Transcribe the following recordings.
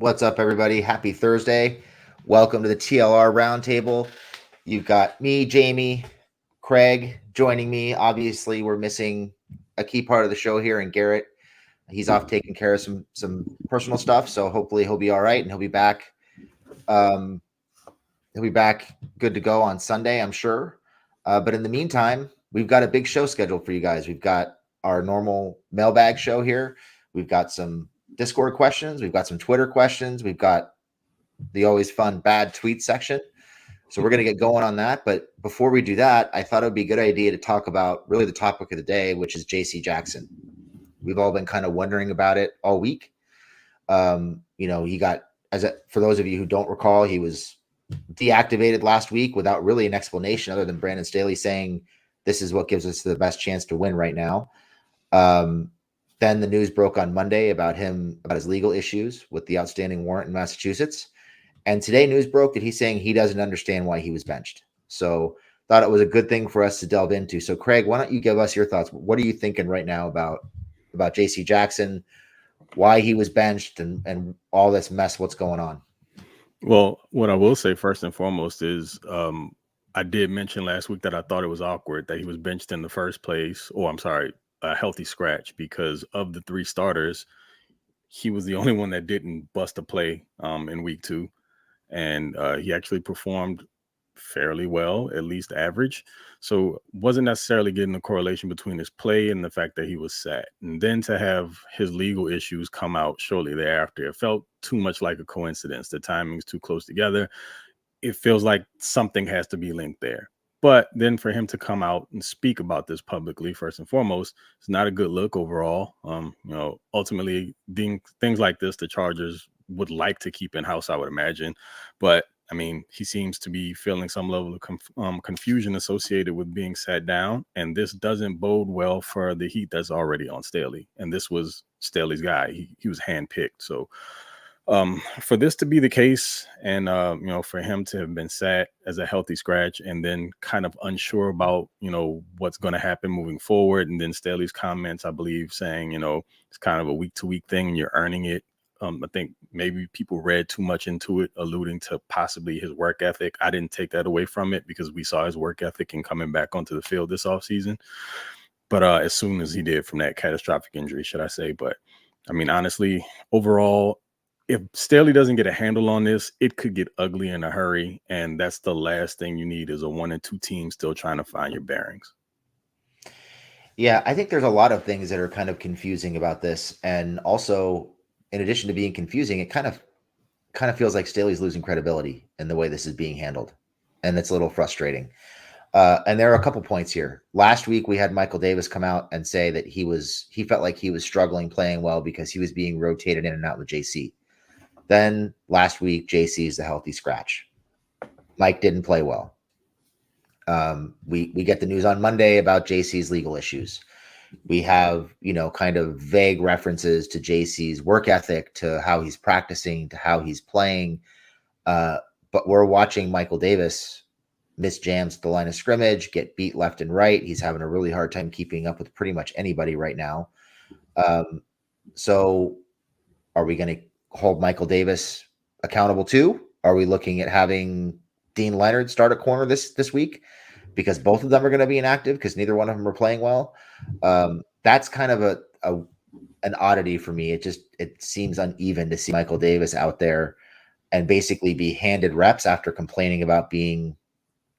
What's up, everybody? Happy Thursday. Welcome to the TLR Roundtable. You've got me, Jamie, Craig joining me. Obviously, we're missing a key part of the show here, and Garrett. He's off taking care of some personal stuff, so hopefully he'll be all right, and he'll be back. He'll be back good to go on Sunday, I'm sure. But in the meantime, we've got a big show scheduled for you guys. We've got our normal mailbag show here. We've got some Discord questions. We've got some Twitter questions. We've got the always fun bad tweet section. So we're going to get going on that. But before we do that, I thought it would be a good idea to talk about really the topic of the day, which is J.C. Jackson. We've all been kind of wondering about it all week. He got, for those of you who don't recall, he was deactivated last week without really an explanation other than Brandon Staley saying this is what gives us the best chance to win right now. Then the news broke on Monday about his legal issues with the outstanding warrant in Massachusetts. And today news broke that he's saying he doesn't understand why he was benched. So thought it was a good thing for us to delve into. So Craig, why don't you give us your thoughts? What are you thinking right now about J.C. Jackson, why he was benched and all this mess, what's going on? Well, what I will say first and foremost is I did mention last week that I thought it was awkward that he was benched in the first place. A healthy scratch, because of the three starters, he was the only one that didn't bust a play in week 2. And he actually performed fairly well, at least average. So wasn't necessarily getting a correlation between his play and the fact that he was sat. And then to have his legal issues come out shortly thereafter, it felt too much like a coincidence. The timing's too close together. It feels like something has to be linked there. But then for him to come out and speak about this publicly, first and foremost, it's not a good look overall. Ultimately, things like this, the Chargers would like to keep in-house, I would imagine. But, I mean, he seems to be feeling some level of confusion associated with being sat down. And this doesn't bode well for the heat that's already on Staley. And this was Staley's guy. He was handpicked. So for this to be the case and, for him to have been sat as a healthy scratch and then kind of unsure about, what's going to happen moving forward. And then Staley's comments, I believe, saying, it's kind of a week-to-week thing and you're earning it. I think maybe people read too much into it, alluding to possibly his work ethic. I didn't take that away from it because we saw his work ethic in coming back onto the field this offseason. But as soon as he did from that catastrophic injury, should I say. But, I mean, honestly, overall, if Staley doesn't get a handle on this, it could get ugly in a hurry. And that's the last thing you need is a 1-2 team still trying to find your bearings. Yeah, I think there's a lot of things that are kind of confusing about this. And also, in addition to being confusing, it kind of feels like Staley's losing credibility in the way this is being handled. And it's a little frustrating. And there are a couple points here. Last week, we had Michael Davis come out and say that he felt like he was struggling playing well because he was being rotated in and out with JC. Then last week, JC is the healthy scratch. Mike didn't play well. We get the news on Monday about JC's legal issues. We have, kind of vague references to JC's work ethic, to how he's practicing, to how he's playing. But we're watching Michael Davis miss jams at the line of scrimmage, get beat left and right. He's having a really hard time keeping up with pretty much anybody right now. So are we going to hold Michael Davis accountable too? Are we looking at having Dean Leonard start a corner this week? Because both of them are going to be inactive because neither one of them are playing well. That's kind of an oddity for me. It seems uneven to see Michael Davis out there and basically be handed reps after complaining about being,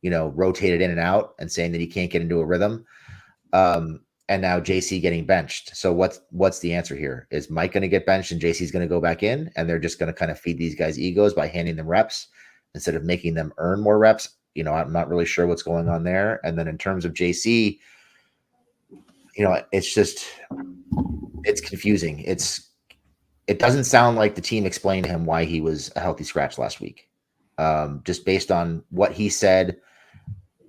rotated in and out and saying that he can't get into a rhythm. And now JC getting benched. So what's the answer here? Is Mike going to get benched and JC's going to go back in and they're just going to kind of feed these guys egos by handing them reps instead of making them earn more reps? I'm not really sure what's going on there. And then in terms of JC, it's confusing. It doesn't sound like the team explained to him why he was a healthy scratch last week. Just based on what he said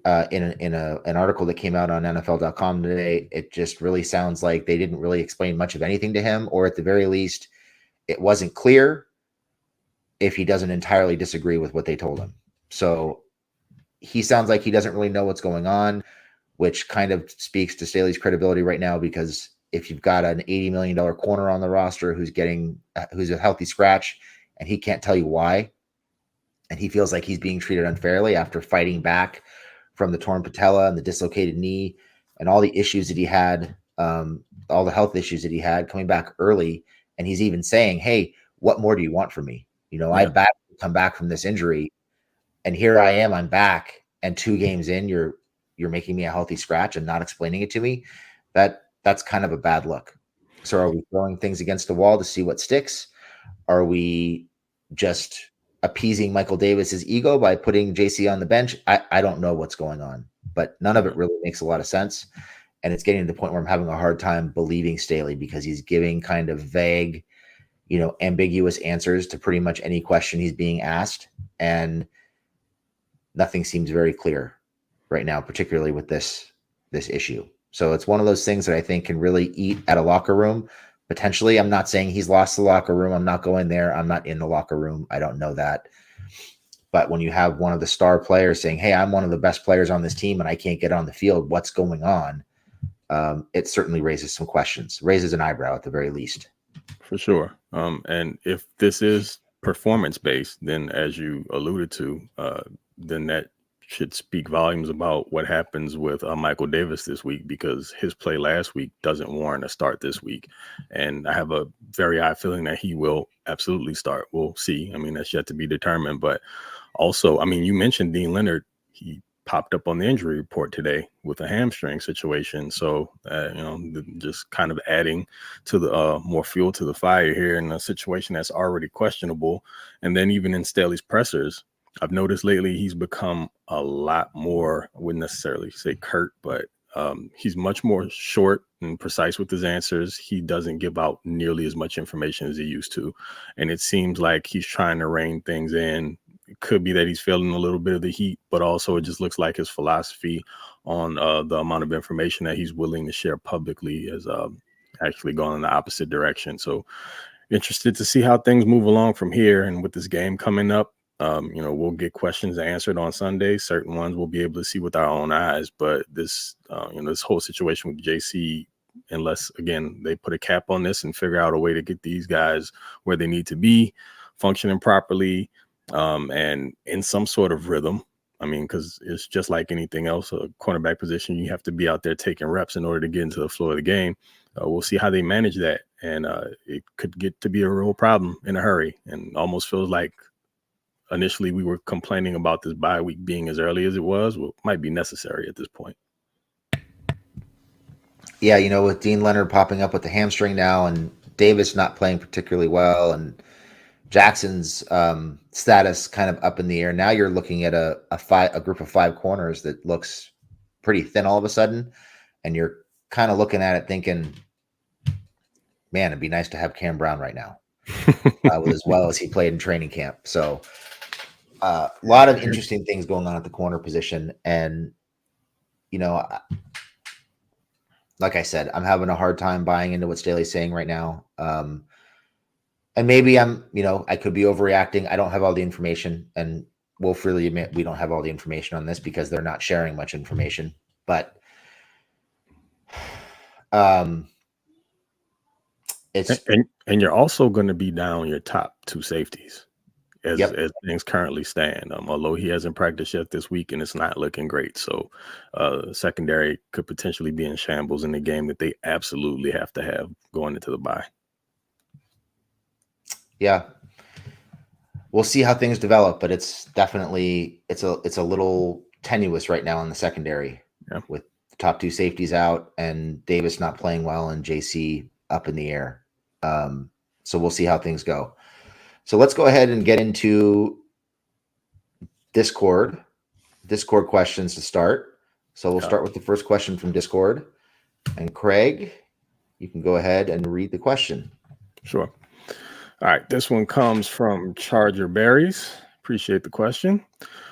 in an article that came out on NFL.com today, it just really sounds like they didn't really explain much of anything to him, or at the very least, it wasn't clear if he doesn't entirely disagree with what they told him. So he sounds like he doesn't really know what's going on, which kind of speaks to Staley's credibility right now, because if you've got an $80 million corner on the roster who's a healthy scratch and he can't tell you why. And he feels like he's being treated unfairly after fighting back from the torn patella and the dislocated knee and all the issues that he had, all the health issues that he had coming back early. And he's even saying, hey, what more do you want from me? I come back from this injury, and here I am, I'm back. And 2 games in, you're making me a healthy scratch and not explaining it to me. That's kind of a bad look. So are we throwing things against the wall to see what sticks? Are we just appeasing Michael Davis's ego by putting JC on the bench? I don't know what's going on, but none of it really makes a lot of sense. And it's getting to the point where I'm having a hard time believing Staley, because he's giving kind of vague, ambiguous answers to pretty much any question he's being asked. And nothing seems very clear right now, particularly with this issue. So it's one of those things that I think can really eat at a locker room. Potentially, I'm not saying he's lost the locker room. I'm not going there. I'm not in the locker room. I don't know that. But when you have one of the star players saying, hey, I'm one of the best players on this team and I can't get on the field, what's going on? It certainly raises some questions, raises an eyebrow at the very least. For sure. And if this is performance-based, then as you alluded to, then that should speak volumes about what happens with Michael Davis this week, because his play last week doesn't warrant a start this week. And I have a very high feeling that he will absolutely start. We'll see. I mean, that's yet to be determined. But also, I mean, you mentioned Dean Leonard. He popped up on the injury report today with a hamstring situation. So, just kind of adding to the more fuel to the fire here in a situation that's already questionable. And then even in Staley's pressers, I've noticed lately he's become a lot more, I wouldn't necessarily say curt, but he's much more short and precise with his answers. He doesn't give out nearly as much information as he used to. And it seems like he's trying to rein things in. It could be that he's feeling a little bit of the heat, but also it just looks like his philosophy on the amount of information that he's willing to share publicly has actually gone in the opposite direction. So interested to see how things move along from here. And with this game coming up, we'll get questions answered on Sunday. Certain ones we'll be able to see with our own eyes. But this, this whole situation with JC, unless, again, they put a cap on this and figure out a way to get these guys where they need to be, functioning properly, and in some sort of rhythm. I mean, because it's just like anything else, a cornerback position, you have to be out there taking reps in order to get into the floor of the game. We'll see how they manage that. And it could get to be a real problem in a hurry, and almost feels like initially we were complaining about this bye week being as early as it was. Well, it might be necessary at this point. Yeah, with Dean Leonard popping up with the hamstring now and Davis not playing particularly well and Jackson's status kind of up in the air. Now you're looking at a group of 5 corners that looks pretty thin all of a sudden. And you're kind of looking at it thinking, man, it'd be nice to have Cam Brown right now with as well as he played in training camp. So a lot of interesting things going on at the corner position. And, like I said, I'm having a hard time buying into what Staley's saying right now. And maybe I could be overreacting. I don't have all the information, and we'll freely admit we don't have all the information on this because they're not sharing much information. But it's and you're also going to be down your top 2 safeties as things currently stand. Although he hasn't practiced yet this week, and it's not looking great. So secondary could potentially be in shambles in the game that they absolutely have to have going into the bye. Yeah, we'll see how things develop, but it's definitely it's a little tenuous right now in the secondary with the top 2 safeties out and Davis not playing well and JC up in the air. So we'll see how things go. So let's go ahead and get into Discord questions to start. So we'll start with the first question from Discord. And Craig, you can go ahead and read the question. Sure. All right, this one comes from Charger Berries. Appreciate the question.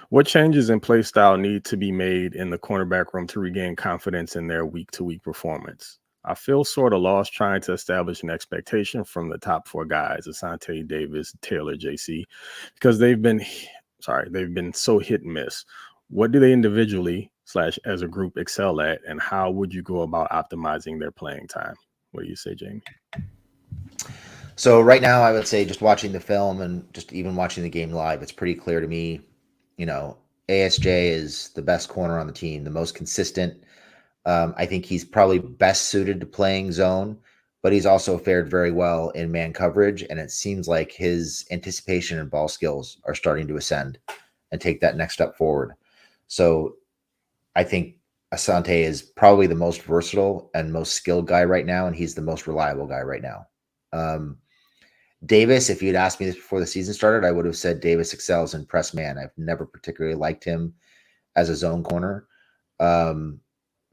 What changes in play style need to be made in the cornerback room to regain confidence in their week-to-week performance? I feel sort of lost trying to establish an expectation from the top 4 guys, Asante, Davis, Taylor, JC, because they've been so hit and miss. What do they individually / as a group excel at, and how would you go about optimizing their playing time? What do you say, Jamie? So right now, I would say just watching the film and just even watching the game live, it's pretty clear to me, you know, ASJ is the best corner on the team, the most consistent. I think he's probably best suited to playing zone, but he's also fared very well in man coverage. And it seems like his anticipation and ball skills are starting to ascend and take that next step forward. So I think Asante is probably the most versatile and most skilled guy right now, and he's the most reliable guy right now. Um, Davis, if you'd asked me this before the season started, I would have said Davis excels in press man. I've never particularly liked him as a zone corner. Um,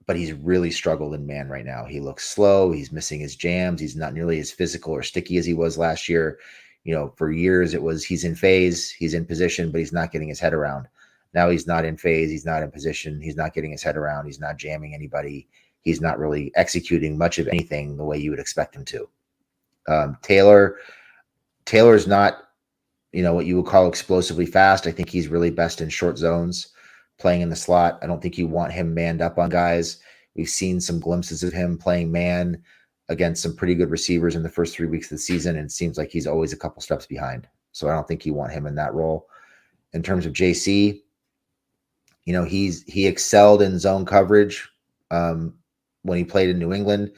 but he's really struggled in man right now. He looks slow. He's missing his jams. He's not nearly as physical or sticky as he was last year. You know, for years it was he's in phase, he's in position, but he's not getting his head around. Now he's not in phase, he's not in position, he's not getting his head around, he's not jamming anybody, he's not really executing much of anything the way you would expect him to. Taylor's not, you know, what you would call explosively fast. I think he's really best in short zones, playing in the slot. I don't think you want him manned up on guys. We've seen some glimpses of him playing man against some pretty good receivers in the first 3 weeks of the season, and it seems like he's always a couple steps behind. So I don't think you want him in that role. In terms of JC, you know, he excelled in zone coverage when he played in New England.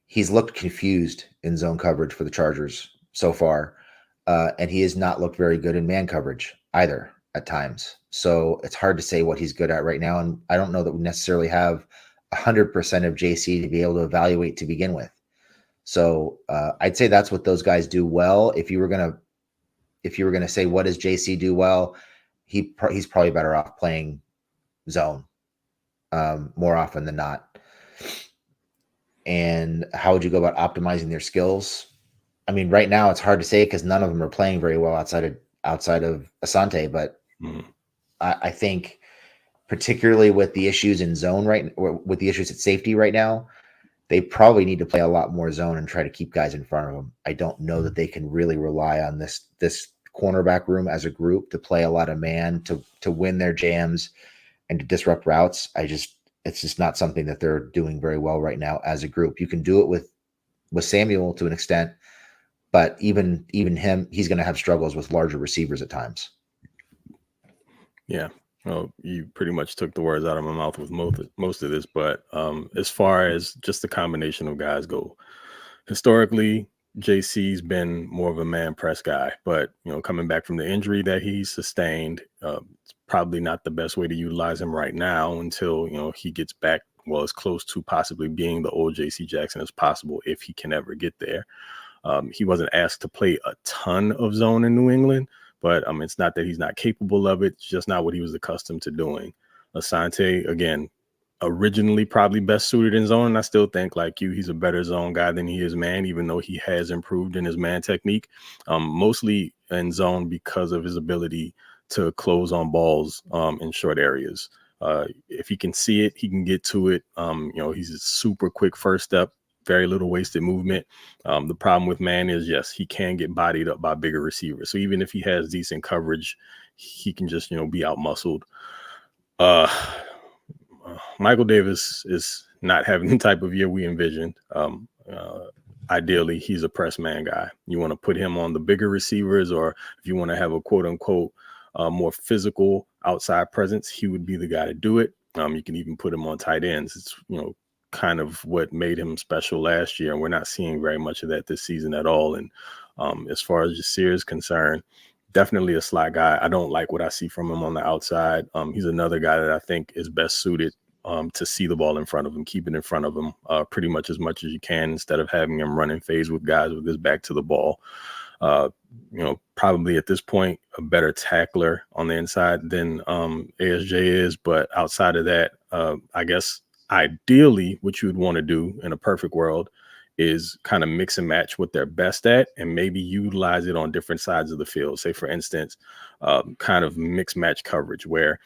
He's looked confused in zone coverage for the Chargers so far, and he has not looked very good in man coverage either at times. So it's hard to say what he's good at right now, and I don't know that we necessarily have 100% of JC to be able to evaluate to begin with. So I'd say that's what those guys do well. If you were gonna say what does JC do well, he's probably better off playing zone more often than not. And how would you go about optimizing their skills? I mean, right now it's hard to say because none of them are playing very well outside of Asante. But I think, particularly with the issues in zone with the issues at safety right now, they probably need to play a lot more zone and try to keep guys in front of them. I don't know that they can really rely on this cornerback room as a group to play a lot of man to win their jams and to disrupt routes. It's just not something that they're doing very well right now as a group. You can do it with Samuel to an extent, but even him, he's going to have struggles with larger receivers at times. Yeah. Well, you pretty much took the words out of my mouth with most of this, but as far as just the combination of guys go, historically, JC's been more of a man press guy, but you know, coming back from the injury that he sustained, it's probably not the best way to utilize him right now until, you know, he gets back, well, as close to possibly being the old JC Jackson as possible, if he can ever get there. He wasn't asked to play a ton of zone in New England, but it's not that he's not capable of it. It's just not what he was accustomed to doing. Asante, again, originally probably best suited in zone. And I still think, like you, he's a better zone guy than he is man, even though he has improved in his man technique, mostly in zone because of his ability to close on balls in short areas. If he can see it, he can get to it. You know, he's a super quick first step, very little wasted movement. The problem with man is, yes, he can get bodied up by bigger receivers. So even if he has decent coverage, he can just, you know, be out muscled. Michael Davis is not having the type of year we envisioned. Ideally, he's a press man guy. You want to put him on the bigger receivers, or if you want to have a quote unquote more physical outside presence, he would be the guy to do it. You can even put him on tight ends. It's, you know, kind of what made him special last year, and we're not seeing very much of that this season at all. And as far as Jasir is concerned, definitely a slot guy. I don't like what I see from him on the outside. He's another guy that I think is best suited to see the ball in front of him, keep it in front of him pretty much as you can, instead of having him run in phase with guys with his back to the ball. You know, probably at this point, a better tackler on the inside than ASJ is. But outside of that, I guess ideally what you would want to do in a perfect world is kind of mix and match what they're best at and maybe utilize it on different sides of the field. Say, for instance, kind of mix match coverage where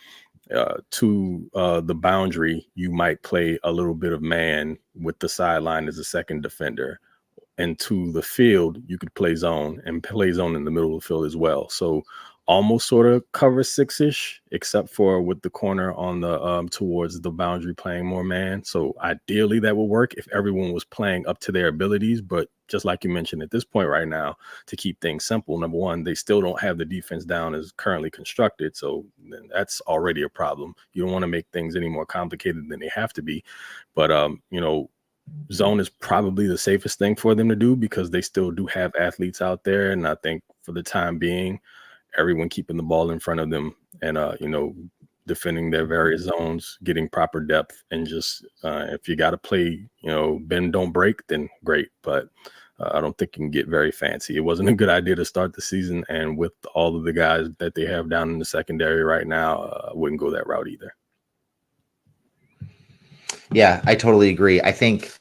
to the boundary, you might play a little bit of man with the sideline as a second defender. And to the field, you could play zone and play zone in the middle of the field as well. So almost sort of cover six-ish, except for with the corner on the towards the boundary playing more man. So ideally that would work if everyone was playing up to their abilities, but just like you mentioned at this point right now, to keep things simple. Number one, they still don't have the defense down as currently constructed. So that's already a problem. You don't want to make things any more complicated than they have to be. But, zone is probably the safest thing for them to do because they still do have athletes out there. And I think for the time being, everyone keeping the ball in front of them and, defending their various zones, getting proper depth, and just if you got to play, bend, don't break, then great. But I don't think you can get very fancy. It wasn't a good idea to start the season. And with all of the guys that they have down in the secondary right now, I wouldn't go that route either. Yeah, I totally agree. I think,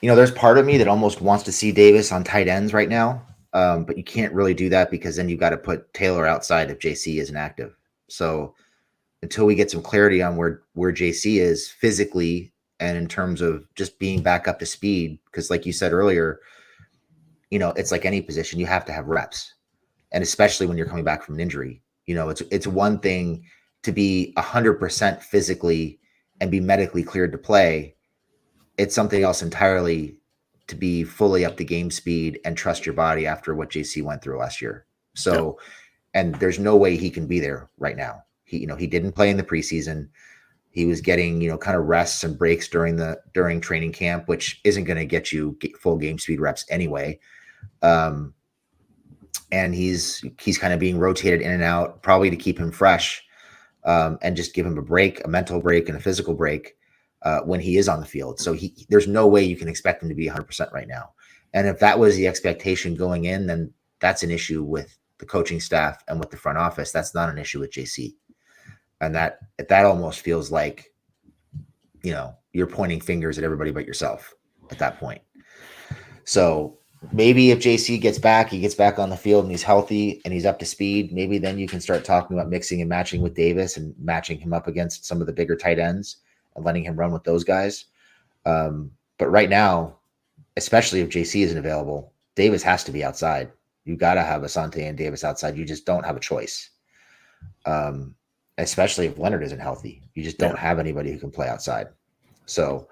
there's part of me that almost wants to see Davis on tight ends right now. But you can't really do that because then you've got to put Taylor outside if JC isn't active. So until we get some clarity on where JC is physically and in terms of just being back up to speed, because like you said earlier, it's like any position, you have to have reps. And especially when you're coming back from an injury, it's one thing to be 100% physically and be medically cleared to play. It's something else entirely to be fully up to game speed and trust your body after what JC went through last year. So, And there's no way he can be there right now. He didn't play in the preseason. He was getting, kind of rests and breaks during training camp, which isn't going to get you full game speed reps anyway. And he's kind of being rotated in and out, probably to keep him fresh, and just give him a break, a mental break and a physical break when he is on the field. So there's no way you can expect him to be 100% right now. And if that was the expectation going in, then that's an issue with the coaching staff and with the front office. That's not an issue with JC. And that almost feels like, you're pointing fingers at everybody but yourself at that point. So maybe if JC gets back, he gets back on the field and he's healthy and he's up to speed, maybe then you can start talking about mixing and matching with Davis and matching him up against some of the bigger tight ends and letting him run with those guys. But right now, especially if JC isn't available, Davis has to be outside. You got to have Asante and Davis outside. You just don't have a choice. Especially if Leonard isn't healthy. You just don't have anybody who can play outside. So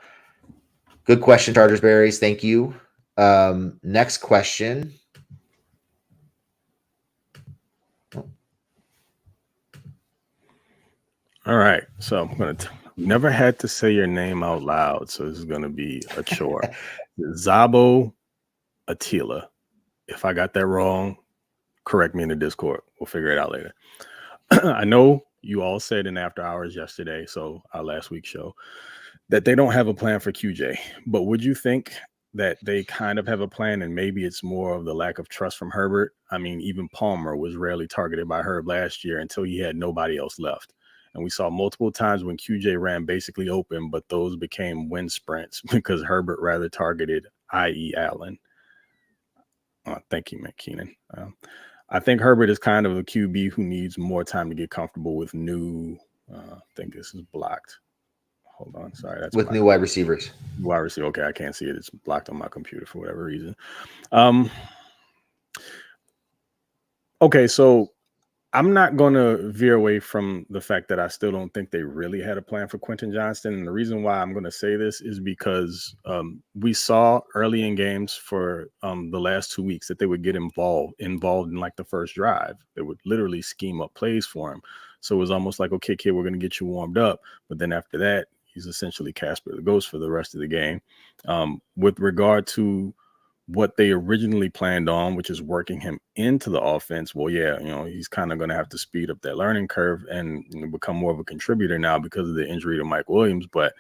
good question, Chargers Berries. Thank you. Next question. All right. So I'm going to never had to say your name out loud. So this is going to be a chore. Zabo Attila. If I got that wrong, correct me in the Discord. We'll figure it out later. I know you all said in After Hours yesterday, so our last week's show, that they don't have a plan for QJ. But would you think that they kind of have a plan and maybe it's more of the lack of trust from Herbert? I mean, even Palmer was rarely targeted by Herb last year until he had nobody else left. And we saw multiple times when QJ ran basically open, but those became wind sprints because Herbert rather targeted, i.e. Allen. Thank you, McKeenan. I think Herbert is kind of a QB who needs more time to get comfortable with new. I think this is blocked. Hold on. Sorry. That's with new wide receivers. Wide receiver. Okay. I can't see it. It's blocked on my computer for whatever reason. Okay. So I'm not going to veer away from the fact that I still don't think they really had a plan for Quinton Johnston. And the reason why I'm going to say this is because we saw early in games for the last 2 weeks that they would get involved in like the first drive. They would literally scheme up plays for him. So it was almost like, okay, kid, we're going to get you warmed up. But then after that, he's essentially Casper the Ghost for the rest of the game. With regard to what they originally planned on, which is working him into the offense, well, yeah, he's kind of going to have to speed up that learning curve and become more of a contributor now because of the injury to Mike Williams. But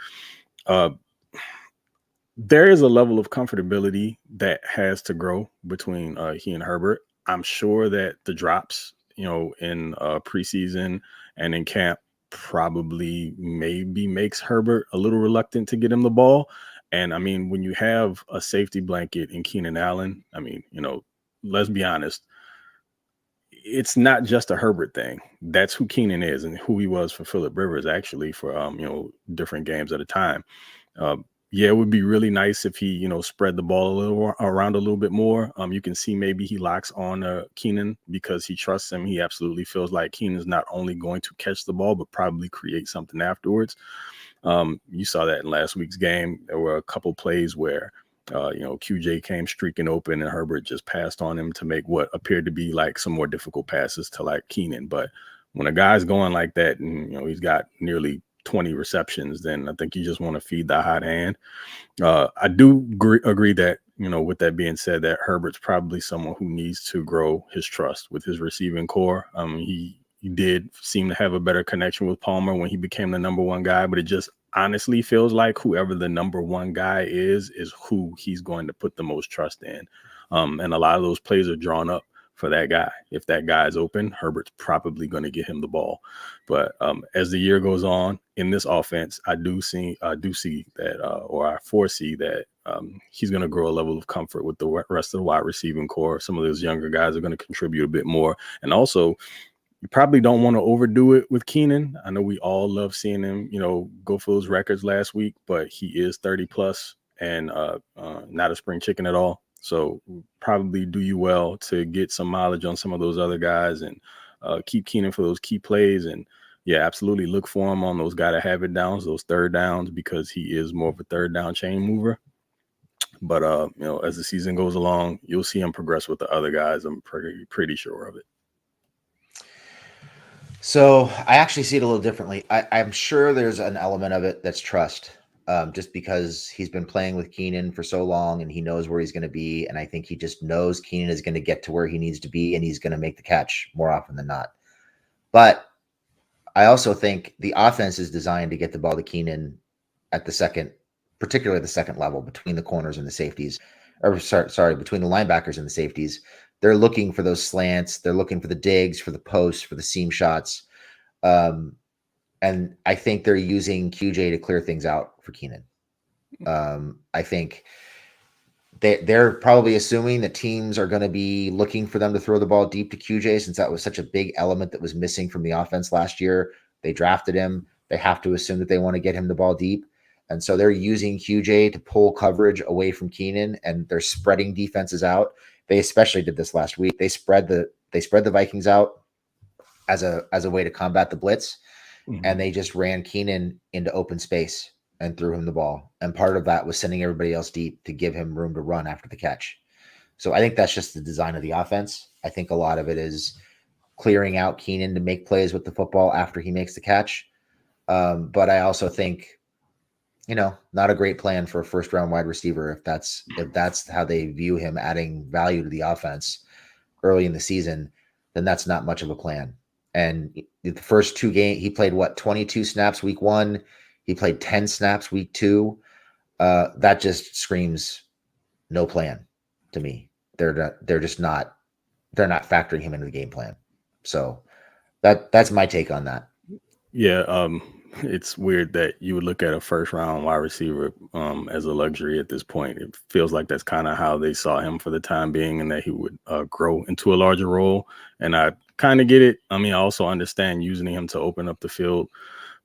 there is a level of comfortability that has to grow between he and Herbert. I'm sure that the drops, in preseason and in camp probably maybe makes Herbert a little reluctant to get him the ball. And I mean, when you have a safety blanket in Keenan Allen, I mean, let's be honest, it's not just a Herbert thing. That's who Keenan is and who he was for Phillip Rivers, actually, for, different games at a time. Yeah, it would be really nice if he, spread the ball around a little bit more. You can see maybe he locks on Keenan because he trusts him. He absolutely feels like Keenan's not only going to catch the ball, but probably create something afterwards. You saw that in last week's game. There were a couple plays where QJ came streaking open and Herbert just passed on him to make what appeared to be like some more difficult passes to like Keenan. But when a guy's going like that and, he's got nearly 20 receptions, then I think you just want to feed the hot hand. I do agree that, with that being said, that Herbert's probably someone who needs to grow his trust with his receiving core. He did seem to have a better connection with Palmer when he became the number one guy, but it just honestly feels like whoever the number one guy is who he's going to put the most trust in. And a lot of those plays are drawn up for that guy. If that guy is open, Herbert's probably going to get him the ball. But as the year goes on in this offense, I do see that, or I foresee that he's going to grow a level of comfort with the rest of the wide receiving core. Some of those younger guys are going to contribute a bit more. And also, you probably don't want to overdo it with Keenan. I know we all love seeing him, go for those records last week, but he is 30 plus and not a spring chicken at all. So probably do you well to get some mileage on some of those other guys and keep Keenan for those key plays. And yeah, absolutely look for him on those gotta have it downs, those third downs, because he is more of a third down chain mover. But as the season goes along, you'll see him progress with the other guys. I'm pretty sure of it. So I actually see it a little differently. I'm sure there's an element of it that's trust, just because he's been playing with Keenan for so long and he knows where he's going to be. And I think he just knows Keenan is going to get to where he needs to be and he's going to make the catch more often than not. But I also think the offense is designed to get the ball to Keenan at the second, particularly the second level between the corners and the safeties, or sorry, between the linebackers and the safeties. They're looking for those slants. They're looking for the digs, for the posts, for the seam shots. And I think they're using QJ to clear things out for Keenan. I think they're probably assuming that teams are going to be looking for them to throw the ball deep to QJ, since that was such a big element that was missing from the offense last year. They drafted him. They have to assume that they want to get him the ball deep. And so they're using QJ to pull coverage away from Keenan, and they're spreading defenses out. They especially did this last week. They spread the Vikings out as a way to combat the blitz, and they just ran Keenan into open space and threw him the ball. And part of that was sending everybody else deep to give him room to run after the catch. So I think that's just the design of the offense. I think a lot of it is clearing out Keenan to make plays with the football after he makes the catch. But I also think, not a great plan for a first round wide receiver. If that's how they view him adding value to the offense early in the season, then that's not much of a plan. And the first two games, he played 22 snaps week 1. He played 10 snaps week 2. That just screams no plan to me. They're not factoring him into the game plan. So that's my take on that. Yeah. It's weird that you would look at a first round wide receiver as a luxury at this point. It feels like that's kind of how they saw him for the time being, and that he would grow into a larger role. And I kind of get it. I mean, I also understand using him to open up the field.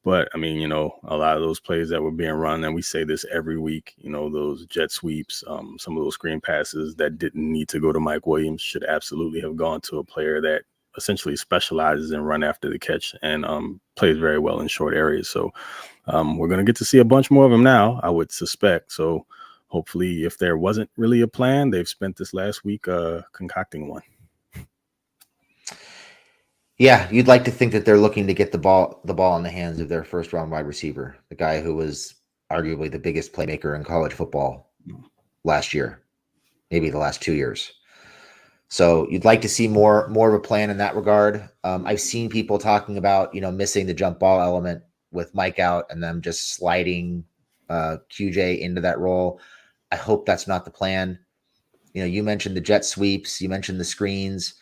But I mean, a lot of those plays that were being run, and we say this every week, those jet sweeps, some of those screen passes that didn't need to go to Mike Williams should absolutely have gone to a player that essentially specializes in run after the catch and plays very well in short areas. So we're going to get to see a bunch more of them now, I would suspect. So hopefully, if there wasn't really a plan, they've spent this last week concocting one. Yeah, you'd like to think that they're looking to get the ball in the hands of their first round wide receiver, the guy who was arguably the biggest playmaker in college football last year, maybe the last 2 years. So you'd like to see more of a plan in that regard. I've seen people talking about, missing the jump ball element with Mike out and them just sliding QJ into that role. I hope that's not the plan. You mentioned the jet sweeps, you mentioned the screens.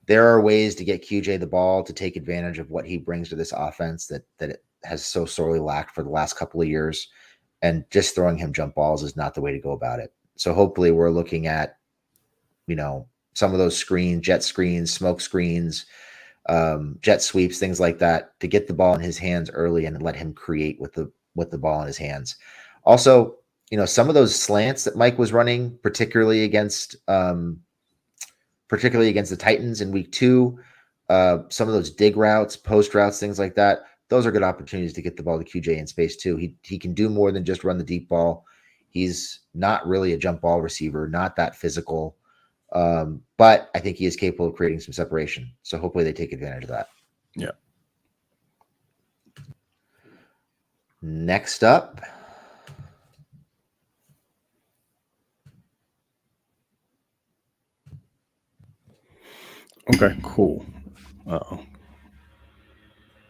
There are ways to get QJ the ball to take advantage of what he brings to this offense that it has so sorely lacked for the last couple of years. And just throwing him jump balls is not the way to go about it. So hopefully we're looking at, some of those screens, jet screens, smoke screens, jet sweeps, things like that, to get the ball in his hands early and let him create with the ball in his hands. Also, some of those slants that Mike was running, particularly against the Titans in week 2, some of those dig routes, post routes, things like that, those are good opportunities to get the ball to QJ in space too. He can do more than just run the deep ball. He's not really a jump ball receiver, not that physical. But I think he is capable of creating some separation. So hopefully they take advantage of that. Yeah. Next up. Okay, cool. Uh-oh.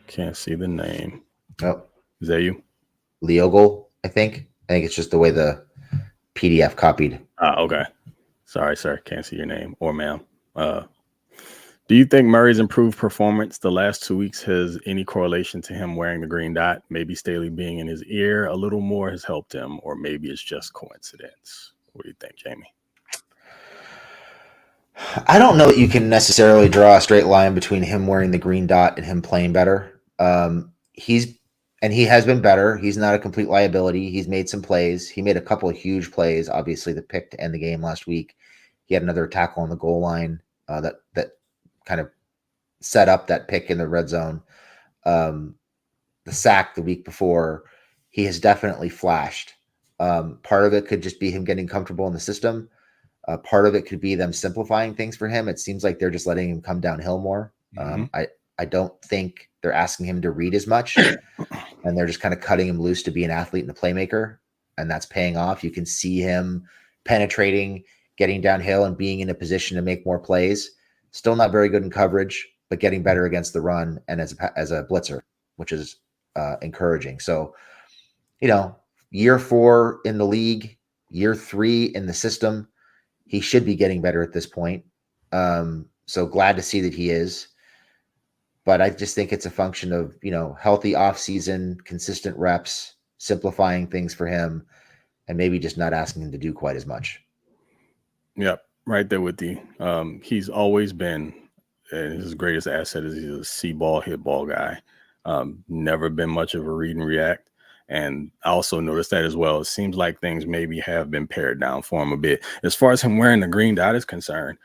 Can't see the name. Oh, Is that you? Leogal, I think. I think it's just the way the PDF copied. Okay. Sorry, sir. Can't see your name or ma'am. Do you think Murray's improved performance the last 2 weeks has any correlation to him wearing the green dot? Maybe Staley being in his ear a little more has helped him, or maybe it's just coincidence. What do you think, Jamie? I don't know that you can necessarily draw a straight line between him wearing the green dot and him playing better. He has been better. He's not a complete liability. He's made some plays. He made a couple of huge plays. Obviously, the pick to end the game last week. He had another tackle on the goal line that kind of set up that pick in the red zone. The sack the week before, he has definitely flashed. Part of it could just be him getting comfortable in the system. Part of it could be them simplifying things for him. It seems like they're just letting him come downhill more. I don't think they're asking him to read as much, and they're just kind of cutting him loose to be an athlete and a playmaker, and that's paying off. You can see him penetrating, getting downhill, and being in a position to make more plays. Still not very good in coverage, but getting better against the run and as a blitzer, which is encouraging. So, year 4 in the league, year 3 in the system, he should be getting better at this point. So glad to see that he is. But I just think it's a function of, healthy offseason, consistent reps, simplifying things for him, and maybe just not asking him to do quite as much. Yep, right there with you. He's always been, and his greatest asset is he's a see ball, hit ball guy. Never been much of a read and react. And I also noticed that as well. It seems like things maybe have been pared down for him a bit. As far as him wearing the green dot is concerned,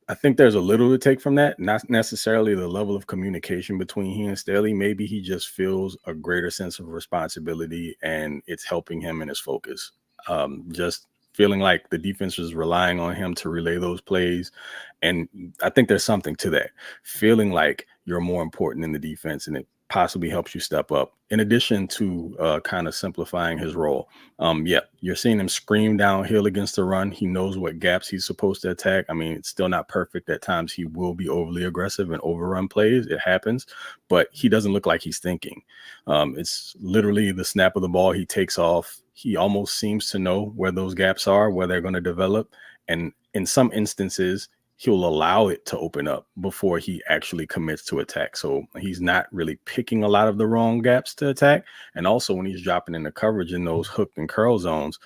I think there's a little to take from that, not necessarily the level of communication between he and Staley. Maybe he just feels a greater sense of responsibility and it's helping him in his focus. Just feeling like the defense is relying on him to relay those plays. And I think there's something to that, feeling like you're more important in the defense and it possibly helps you step up, in addition to kind of simplifying his role. You're seeing him scream downhill against the run. He knows what gaps he's supposed to attack. I mean, it's still not perfect. At times he will be overly aggressive and overrun plays. It happens, but he doesn't look like he's thinking. It's literally the snap of the ball. He takes off. He almost seems to know where those gaps are, where they're going to develop. And in some instances, he'll allow it to open up before he actually commits to attack. So he's not really picking a lot of the wrong gaps to attack. And also when he's dropping into coverage in those hook and curl zones,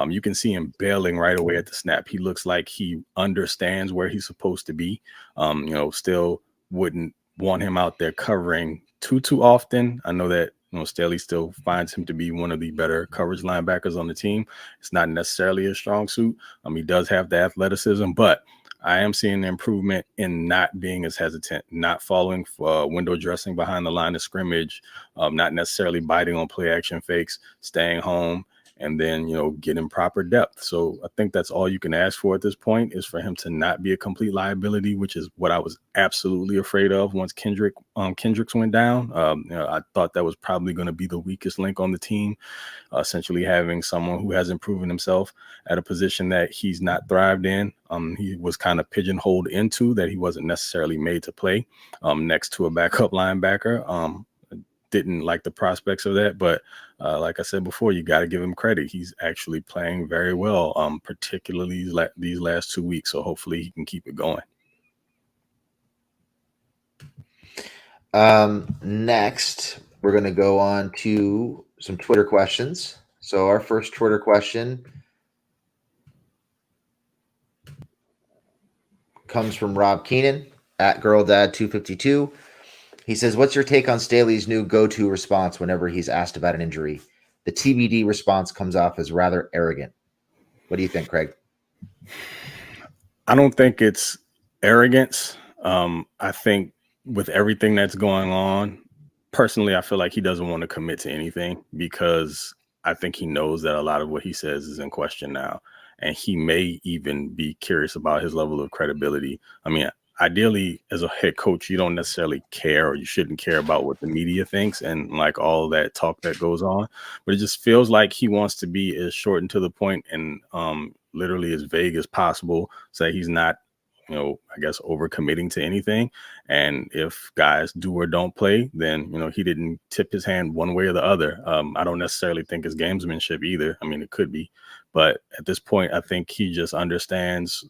you can see him bailing right away at the snap. He looks like he understands where he's supposed to be. Still wouldn't want him out there covering too often. I know that Staley still finds him to be one of the better coverage linebackers on the team. It's not necessarily a strong suit. He does have the athleticism, but I am seeing the improvement in not being as hesitant, not following window dressing behind the line of scrimmage, not necessarily biting on play action fakes, staying home, and then, getting proper depth. So I think that's all you can ask for at this point, is for him to not be a complete liability, which is what I was absolutely afraid of once Kendricks went down. I thought that was probably going to be the weakest link on the team, essentially having someone who hasn't proven himself at a position that he's not thrived in. He was kind of pigeonholed into, that he wasn't necessarily made to play next to a backup linebacker. Didn't like the prospects of that, but like I said before, you got to give him credit. He's actually playing very well, particularly these last 2 weeks. So hopefully he can keep it going. Next, we're going to go on to some Twitter questions. So our first Twitter question comes from Rob Keenan at GirlDad252. He says, what's your take on Staley's new go-to response whenever he's asked about an injury? The TBD response comes off as rather arrogant. What do you think, Craig? I don't think it's arrogance. I think with everything that's going on, personally, I feel like he doesn't want to commit to anything, because I think he knows that a lot of what he says is in question now. And he may even be curious about his level of credibility. I mean, ideally, as a head coach, you don't necessarily care, or you shouldn't care about what the media thinks and like all that talk that goes on. But it just feels like he wants to be as short and to the point and literally as vague as possible, so that he's not, I guess, overcommitting to anything. And if guys do or don't play, then, he didn't tip his hand one way or the other. I don't necessarily think it's gamesmanship either. I mean, it could be. But at this point, I think he just understands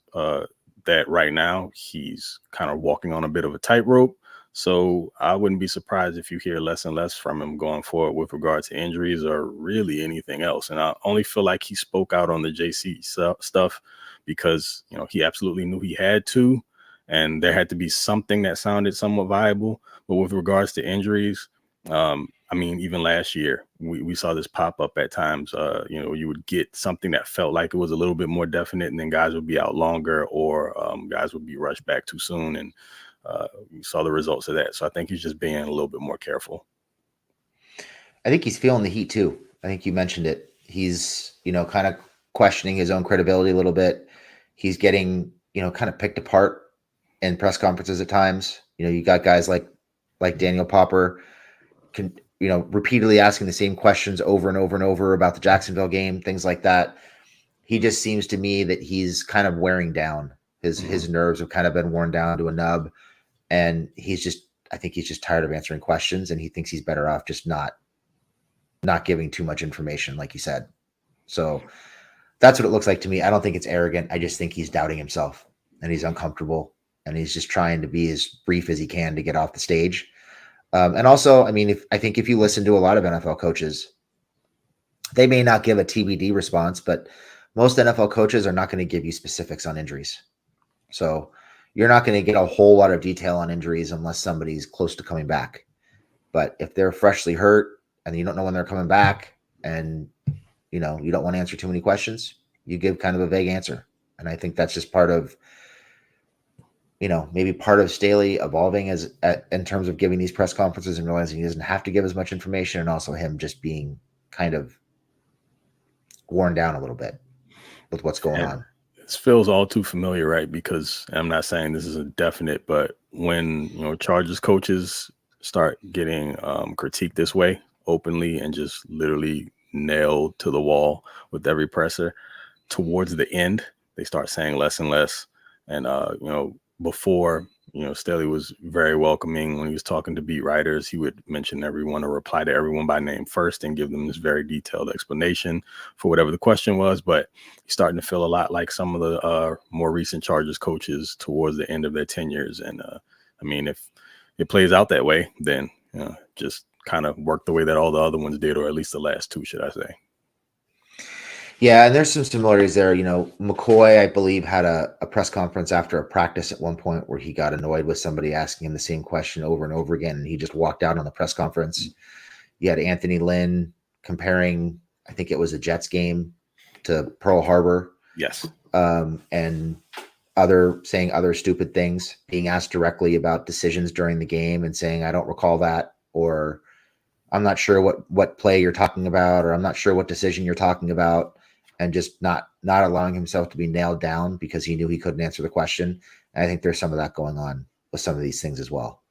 that right now he's kind of walking on a bit of a tightrope. So I wouldn't be surprised if you hear less and less from him going forward with regard to injuries or really anything else. And I only feel like he spoke out on the JC stuff because, he absolutely knew he had to, and there had to be something that sounded somewhat viable. But with regards to injuries, I mean, even last year, we saw this pop up at times. You would get something that felt like it was a little bit more definite, and then guys would be out longer, or guys would be rushed back too soon. And we saw the results of that. So I think he's just being a little bit more careful. I think he's feeling the heat too. I think you mentioned it. He's, kind of questioning his own credibility a little bit. He's getting, kind of picked apart in press conferences at times. You got guys like Daniel Popper repeatedly asking the same questions over and over and over about the Jacksonville game, things like that. He just seems to me that he's kind of wearing down. His nerves have kind of been worn down to a nub, and I think he's just tired of answering questions, and he thinks he's better off just not giving too much information, like you said. So that's what it looks like to me. I don't think it's arrogant. I just think he's doubting himself, and he's uncomfortable, and he's just trying to be as brief as he can to get off the stage. And also, I mean, I think if you listen to a lot of NFL coaches, they may not give a TBD response, but most NFL coaches are not going to give you specifics on injuries. So you're not going to get a whole lot of detail on injuries unless somebody's close to coming back. But if they're freshly hurt and you don't know when they're coming back, and you don't want to answer too many questions, you give kind of a vague answer. And I think that's just part of, maybe part of Staley evolving in terms of giving these press conferences and realizing he doesn't have to give as much information, and also him just being kind of worn down a little bit with what's going on. This feels all too familiar, right? Because I'm not saying this is a definite, but when, Chargers coaches start getting critiqued this way openly and just literally nailed to the wall with every presser, towards the end, they start saying less and less. And, before, Staley was very welcoming. When he was talking to beat writers, he would mention everyone or reply to everyone by name first and give them this very detailed explanation for whatever the question was. But he's starting to feel a lot like some of the more recent Chargers coaches towards the end of their tenures. And I mean, if it plays out that way, then just kind of work the way that all the other ones did, or at least the last two, should I say. Yeah, and there's some similarities there. McCoy, I believe, had a press conference after a practice at one point where he got annoyed with somebody asking him the same question over and over again, and he just walked out on the press conference. You had Anthony Lynn comparing, I think it was a Jets game, to Pearl Harbor. Yes. And saying other stupid things, being asked directly about decisions during the game and saying, I don't recall that, or I'm not sure what play you're talking about, or I'm not sure what decision you're talking about. And just not allowing himself to be nailed down because he knew he couldn't answer the question. And I think there's some of that going on with some of these things as well.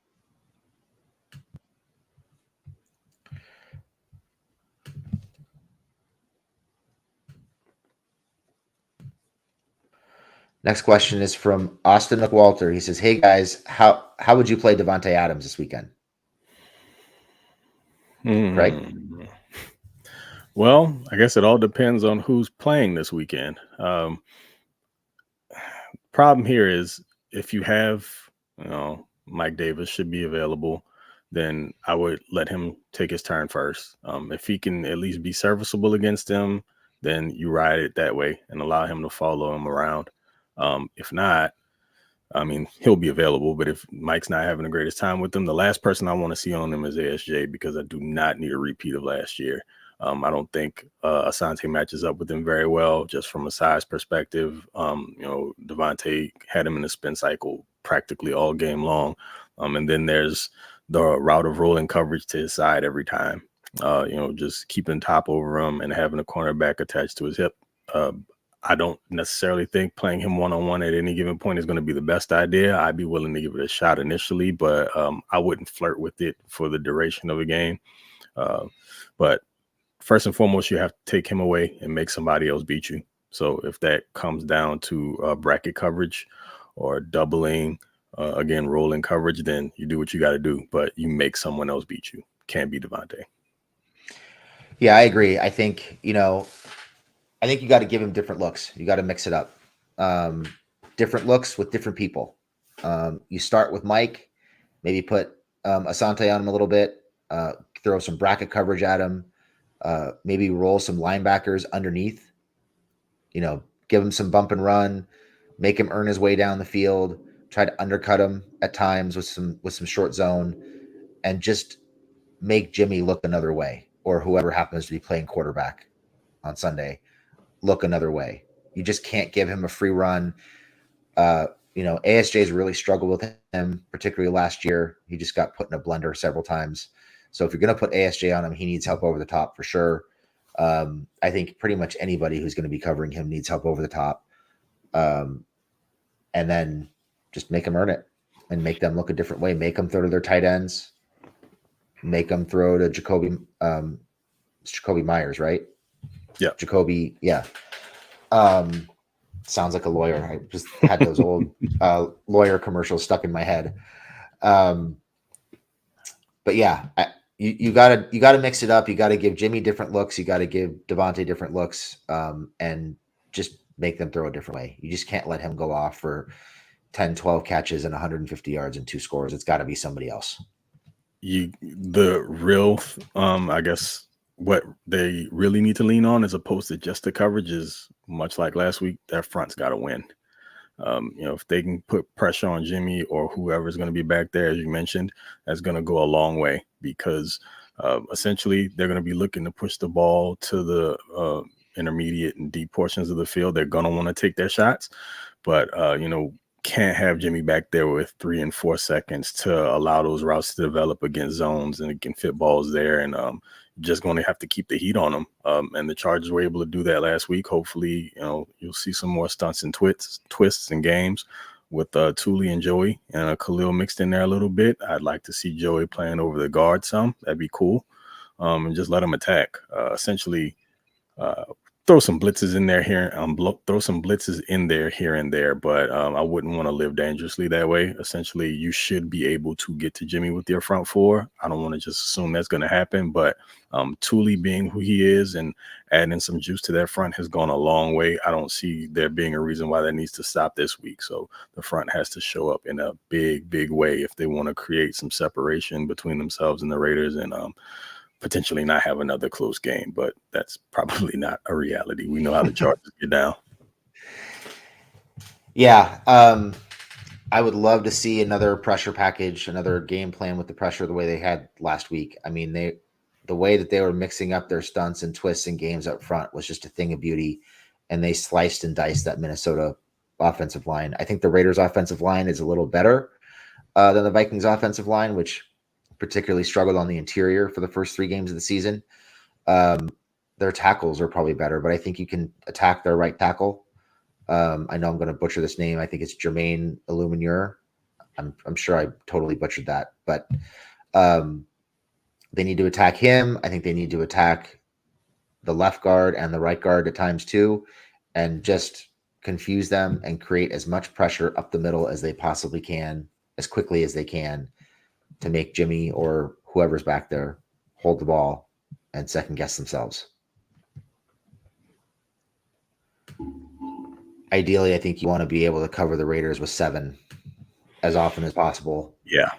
Next question is from Austin McWalter. He says, hey guys, how would you play Devontae Adams this weekend? Right? Well, I guess it all depends on who's playing this weekend. Problem here is if you have, Mike Davis should be available, then I would let him take his turn first. If he can at least be serviceable against him, then you ride it that way and allow him to follow him around. If not, I mean, he'll be available, but if Mike's not having the greatest time with him, the last person I want to see on him is ASJ, because I do not need a repeat of last year. I don't think Asante matches up with him very well, just from a size perspective. Devontae had him in the spin cycle practically all game long. And then there's the route of rolling coverage to his side every time. Just keeping top over him and having a cornerback attached to his hip. I don't necessarily think playing him one-on-one at any given point is going to be the best idea. I'd be willing to give it a shot initially, but I wouldn't flirt with it for the duration of a game. But first and foremost, you have to take him away and make somebody else beat you. So if that comes down to bracket coverage or doubling, again, rolling coverage, then you do what you got to do, but you make someone else beat you. Can't be Devontae. Yeah, I agree. I think, you got to give him different looks. You got to mix it up. Different looks with different people. You start with Mike, maybe put Asante on him a little bit, throw some bracket coverage at him, maybe roll some linebackers underneath, give him some bump and run, make him earn his way down the field, try to undercut him at times with some short zone, and just make Jimmy look another way, or whoever happens to be playing quarterback on Sunday look another way. You just can't give him a free run. ASJ's really struggled with him, particularly last year. He just got put in a blender several times. So if you're going to put ASJ on him, he needs help over the top for sure. I think pretty much anybody who's going to be covering him needs help over the top. And then just make them earn it and make them look a different way. Make them throw to their tight ends. Make them throw to Jacoby Myers, right? Yeah. Jacoby, yeah. Sounds like a lawyer. I just had those old lawyer commercials stuck in my head. But yeah, you gotta mix it up. You gotta give Jimmy different looks. You gotta give Devontae different looks, and just make them throw a different way. You just can't let him go off for 10, 12 catches and 150 yards and 2 scores. It's got to be somebody else. The real, I guess, what they really need to lean on as opposed to just the coverage is much like last week, their front's got to win. If they can put pressure on Jimmy or whoever's going to be back there, as you mentioned, that's going to go a long way because essentially they're going to be looking to push the ball to the intermediate and deep portions of the field. They're going to want to take their shots, but, can't have Jimmy back there with 3 and 4 seconds to allow those routes to develop against zones and it can fit balls there. And just going to have to keep the heat on them. And the Chargers were able to do that last week. Hopefully, you'll see some more stunts and twists and games with Thule and Joey and Khalil mixed in there a little bit. I'd like to see Joey playing over the guard some. That'd be cool. And just let him attack. Essentially, throw some blitzes in there here, throw some blitzes in there here and there, but I wouldn't want to live dangerously that way. Essentially, you should be able to get to Jimmy with your front four. I don't want to just assume that's going to happen, but Thule being who he is and adding some juice to that front has gone a long way. I don't see there being a reason why that needs to stop this week. So the front has to show up in a big, big way if they want to create some separation between themselves and the Raiders and potentially not have another close game, but that's probably not a reality. We know how the Chargers get down. Yeah. I would love to see another pressure package, another game plan with the pressure the way they had last week. I mean, the way that they were mixing up their stunts and twists and games up front was just a thing of beauty. And they sliced and diced that Minnesota offensive line. I think the Raiders offensive line is a little better than the Vikings offensive line, which particularly struggled on the interior for the first 3 games of the season. Their tackles are probably better, but I think you can attack their right tackle. I know I'm going to butcher this name. I think it's Jermaine Illumineur. I'm sure I totally butchered that, but they need to attack him. I think they need to attack the left guard and the right guard at times too, and just confuse them and create as much pressure up the middle as they possibly can, as quickly as they can, to make Jimmy or whoever's back there hold the ball and second guess themselves. Ideally, I think you want to be able to cover the Raiders with 7 as often as possible. Yeah.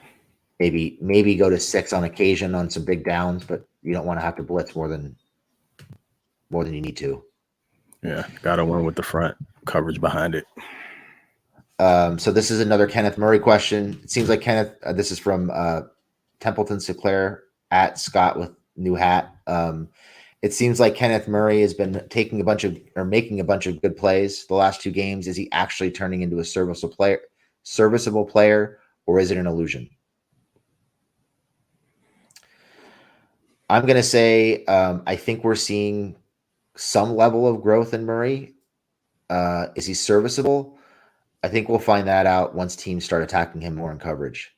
Maybe go to 6 on occasion on some big downs, but you don't want to have to blitz more than you need to. Yeah, got to win with the front coverage behind it. So this is another Kenneth Murray question. It seems like Kenneth, this is from Templeton Sinclair at Scott with new hat. It seems like Kenneth Murray has been making a bunch of good plays the last 2 games. Is he actually turning into a serviceable player, or is it an illusion? I'm going to say I think we're seeing some level of growth in Murray. Is he serviceable? I think we'll find that out once teams start attacking him more in coverage,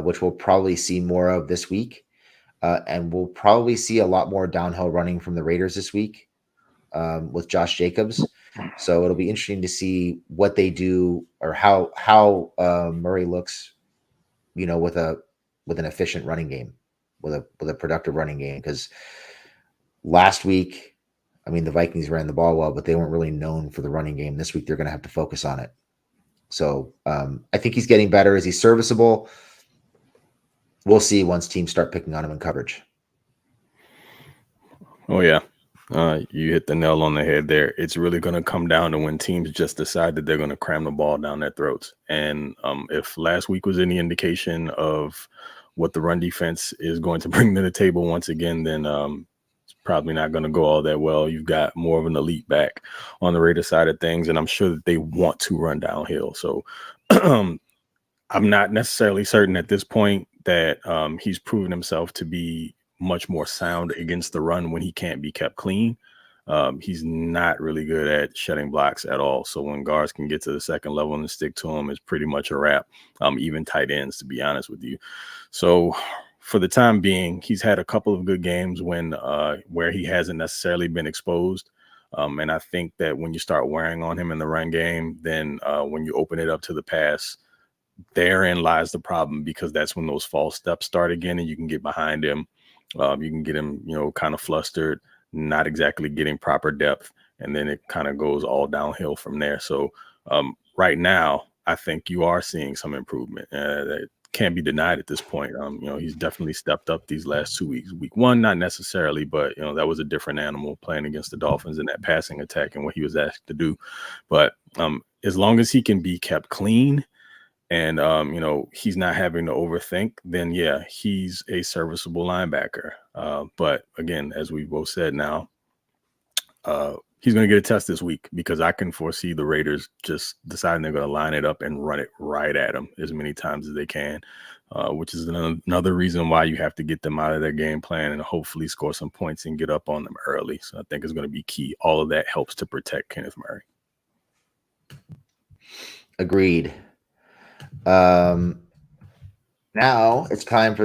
which we'll probably see more of this week. And we'll probably see a lot more downhill running from the Raiders this week with Josh Jacobs. So it'll be interesting to see what they do or how Murray looks, with an efficient running game, with a productive running game. Because last week, I mean, the Vikings ran the ball well, but they weren't really known for the running game. This week, they're going to have to focus on it. So I think he's getting better. Is he serviceable? We'll see once teams start picking on him in coverage. Oh, yeah. You hit the nail on the head there. It's really going to come down to when teams just decide that they're going to cram the ball down their throats. And if last week was any indication of what the run defense is going to bring to the table once again, then it's probably not going to go all that well. You've got more of an elite back on the Raiders side of things, and I'm sure that they want to run downhill. So I'm not necessarily certain at this point that he's proven himself to be much more sound against the run when he can't be kept clean. He's not really good at shutting blocks at all. So when guards can get to the second level and stick to him, it's pretty much a wrap. Even tight ends, to be honest with you. So for the time being, he's had a couple of good games where he hasn't necessarily been exposed. And I think that when you start wearing on him in the run game, then when you open it up to the pass, therein lies the problem, because that's when those false steps start again and you can get behind him. You can get him, kind of flustered, not exactly getting proper depth, and then it kind of goes all downhill from there. So right now, I think you are seeing some improvement. That can't be denied at this point. He's definitely stepped up these last 2 weeks. Week one, not necessarily, but that was a different animal playing against the Dolphins in that passing attack and what he was asked to do. But as long as he can be kept clean, and, he's not having to overthink, then, yeah, he's a serviceable linebacker. But again, as we both said now, he's going to get a test this week, because I can foresee the Raiders just deciding they're going to line it up and run it right at him as many times as they can, which is another reason why you have to get them out of their game plan and hopefully score some points and get up on them early. So I think it's going to be key. All of that helps to protect Kenneth Murray. Agreed. Now it's time for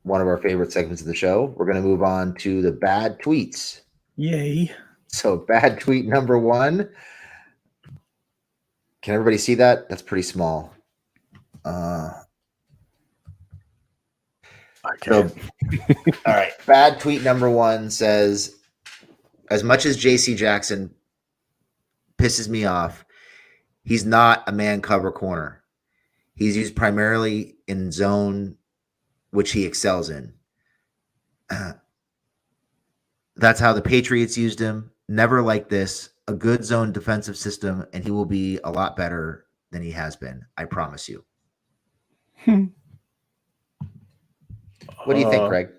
one of our favorite segments of the show. We're going to move on to the bad tweets. Yay. So bad tweet number 1. Can everybody see that? That's pretty small. I can. All right. Bad tweet number 1 says, as much as JC Jackson pisses me off, he's not a man cover corner. He's used primarily in zone, which he excels in. That's how the Patriots used him. Never like this. A good zone defensive system, and he will be a lot better than he has been. I promise you. What do you think, Greg?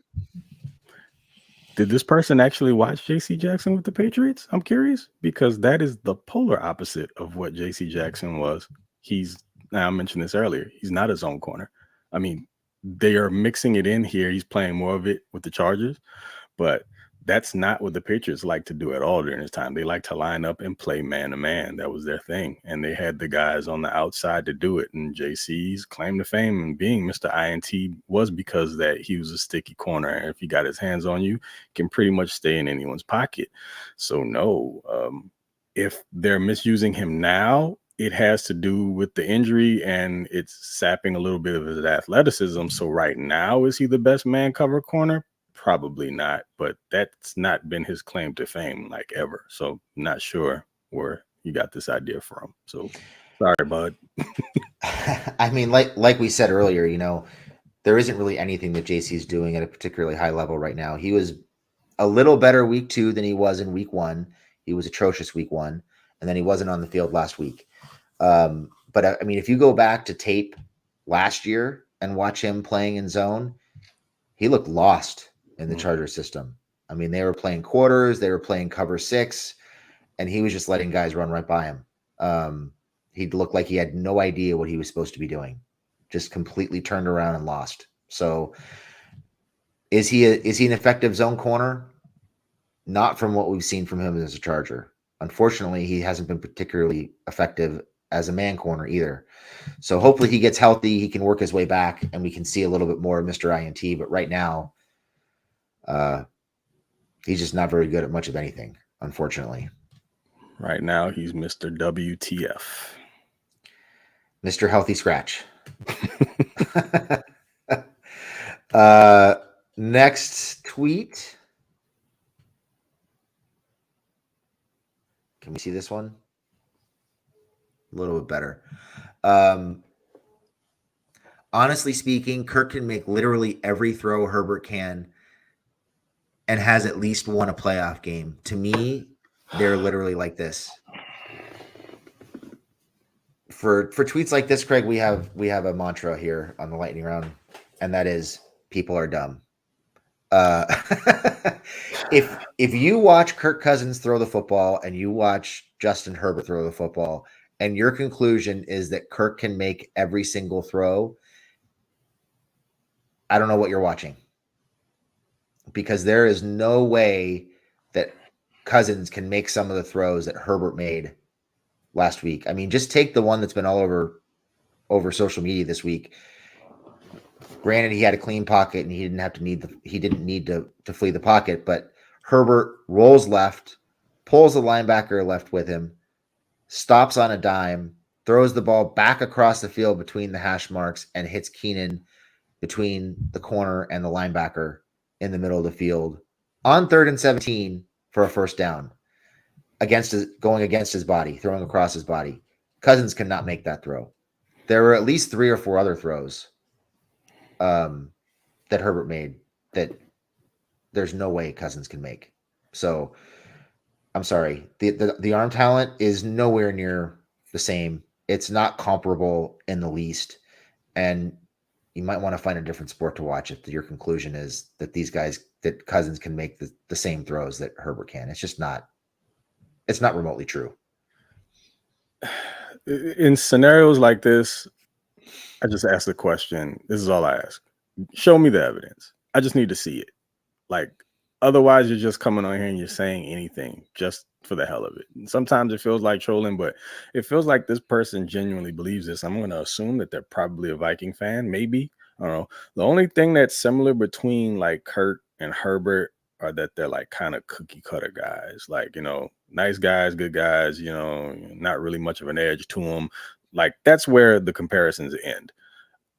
Did this person actually watch JC Jackson with the Patriots? I'm curious, because that is the polar opposite of what JC Jackson was. I mentioned this earlier. He's not a zone corner. I mean, they are mixing it in here. He's playing more of it with the Chargers, but that's not what the Patriots like to do at all during this time. They like to line up and play man to man. That was their thing. And they had the guys on the outside to do it. And JC's claim to fame and being Mr. INT was because that he was a sticky corner. And if he got his hands on you, he can pretty much stay in anyone's pocket. So no, if they're misusing him now, it has to do with the injury and it's sapping a little bit of his athleticism. So right now, is he the best man cover corner? Probably not, but that's not been his claim to fame like ever. So not sure where you got this idea from. So sorry, bud. I mean, like we said earlier, there isn't really anything that JC is doing at a particularly high level right now. He was a little better week 2 than he was in week 1. He was atrocious week 1, and then he wasn't on the field last week. But I mean, if you go back to tape last year and watch him playing in zone, he looked lost in the Charger system. I mean, they were playing quarters, they were playing cover 6, and he was just letting guys run right by him. He looked like he had no idea what he was supposed to be doing, just completely turned around and lost. So Is he an effective zone corner? Not from what we've seen from him as a Charger. Unfortunately, he hasn't been particularly effective as a man corner either. So hopefully he gets healthy, he can work his way back, and we can see a little bit more of Mr. INT. But right now, he's just not very good at much of anything, unfortunately. Right now, he's Mr. WTF. Mr. Healthy Scratch. Next tweet. Can we see this one? A little bit better. Honestly speaking, Kirk can make literally every throw Herbert can and has at least won a playoff game. To me, they're literally like this. For tweets like this, Craig, we have a mantra here on the lightning round, and that is people are dumb. If you watch Kirk Cousins throw the football and you watch Justin Herbert throw the football, and your conclusion is that Kirk can make every single throw, I don't know what you're watching, because there is no way that Cousins can make some of the throws that Herbert made last week. I mean, just take the one that's been all over social media this week. Granted, he had a clean pocket and he didn't need to flee the pocket, but Herbert rolls left, pulls the linebacker left with him, stops on a dime, throws the ball back across the field between the hash marks, and hits Keenan between the corner and the linebacker in the middle of the field on 3rd and 17 for a first down, going against his body, throwing across his body. Cousins cannot make that throw. There were at least 3 or 4 other throws that Herbert made that there's no way Cousins can make. So I'm sorry. The arm talent is nowhere near the same. It's not comparable in the least. And you might want to find a different sport to watch if your conclusion is that that Cousins can make the same throws that Herbert can. It's not remotely true. In scenarios like this, I just ask the question. This is all I ask. Show me the evidence. I just need to see it. Like, otherwise, you're just coming on here and you're saying anything just for the hell of it. And sometimes it feels like trolling, but it feels like this person genuinely believes this. I'm going to assume that they're probably a Viking fan. Maybe. I don't know. The only thing that's similar between like Kurt and Herbert are that they're like kind of cookie cutter guys. Like, nice guys, good guys, not really much of an edge to them. Like, that's where the comparisons end.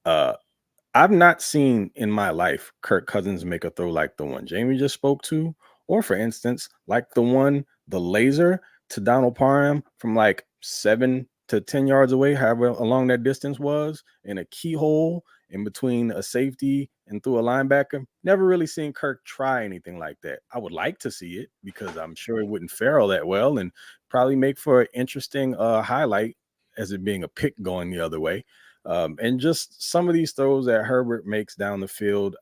I've not seen in my life Kirk Cousins make a throw like the one Jamie just spoke to, or for instance, like the laser to Donald Parham from like 7 to 10 yards away, however along that distance was, in a keyhole in between a safety and through a linebacker. Never really seen Kirk try anything like that. I would like to see it because I'm sure it wouldn't fare all that well and probably make for an interesting highlight as it being a pick going the other way. And just some of these throws that Herbert makes down the field,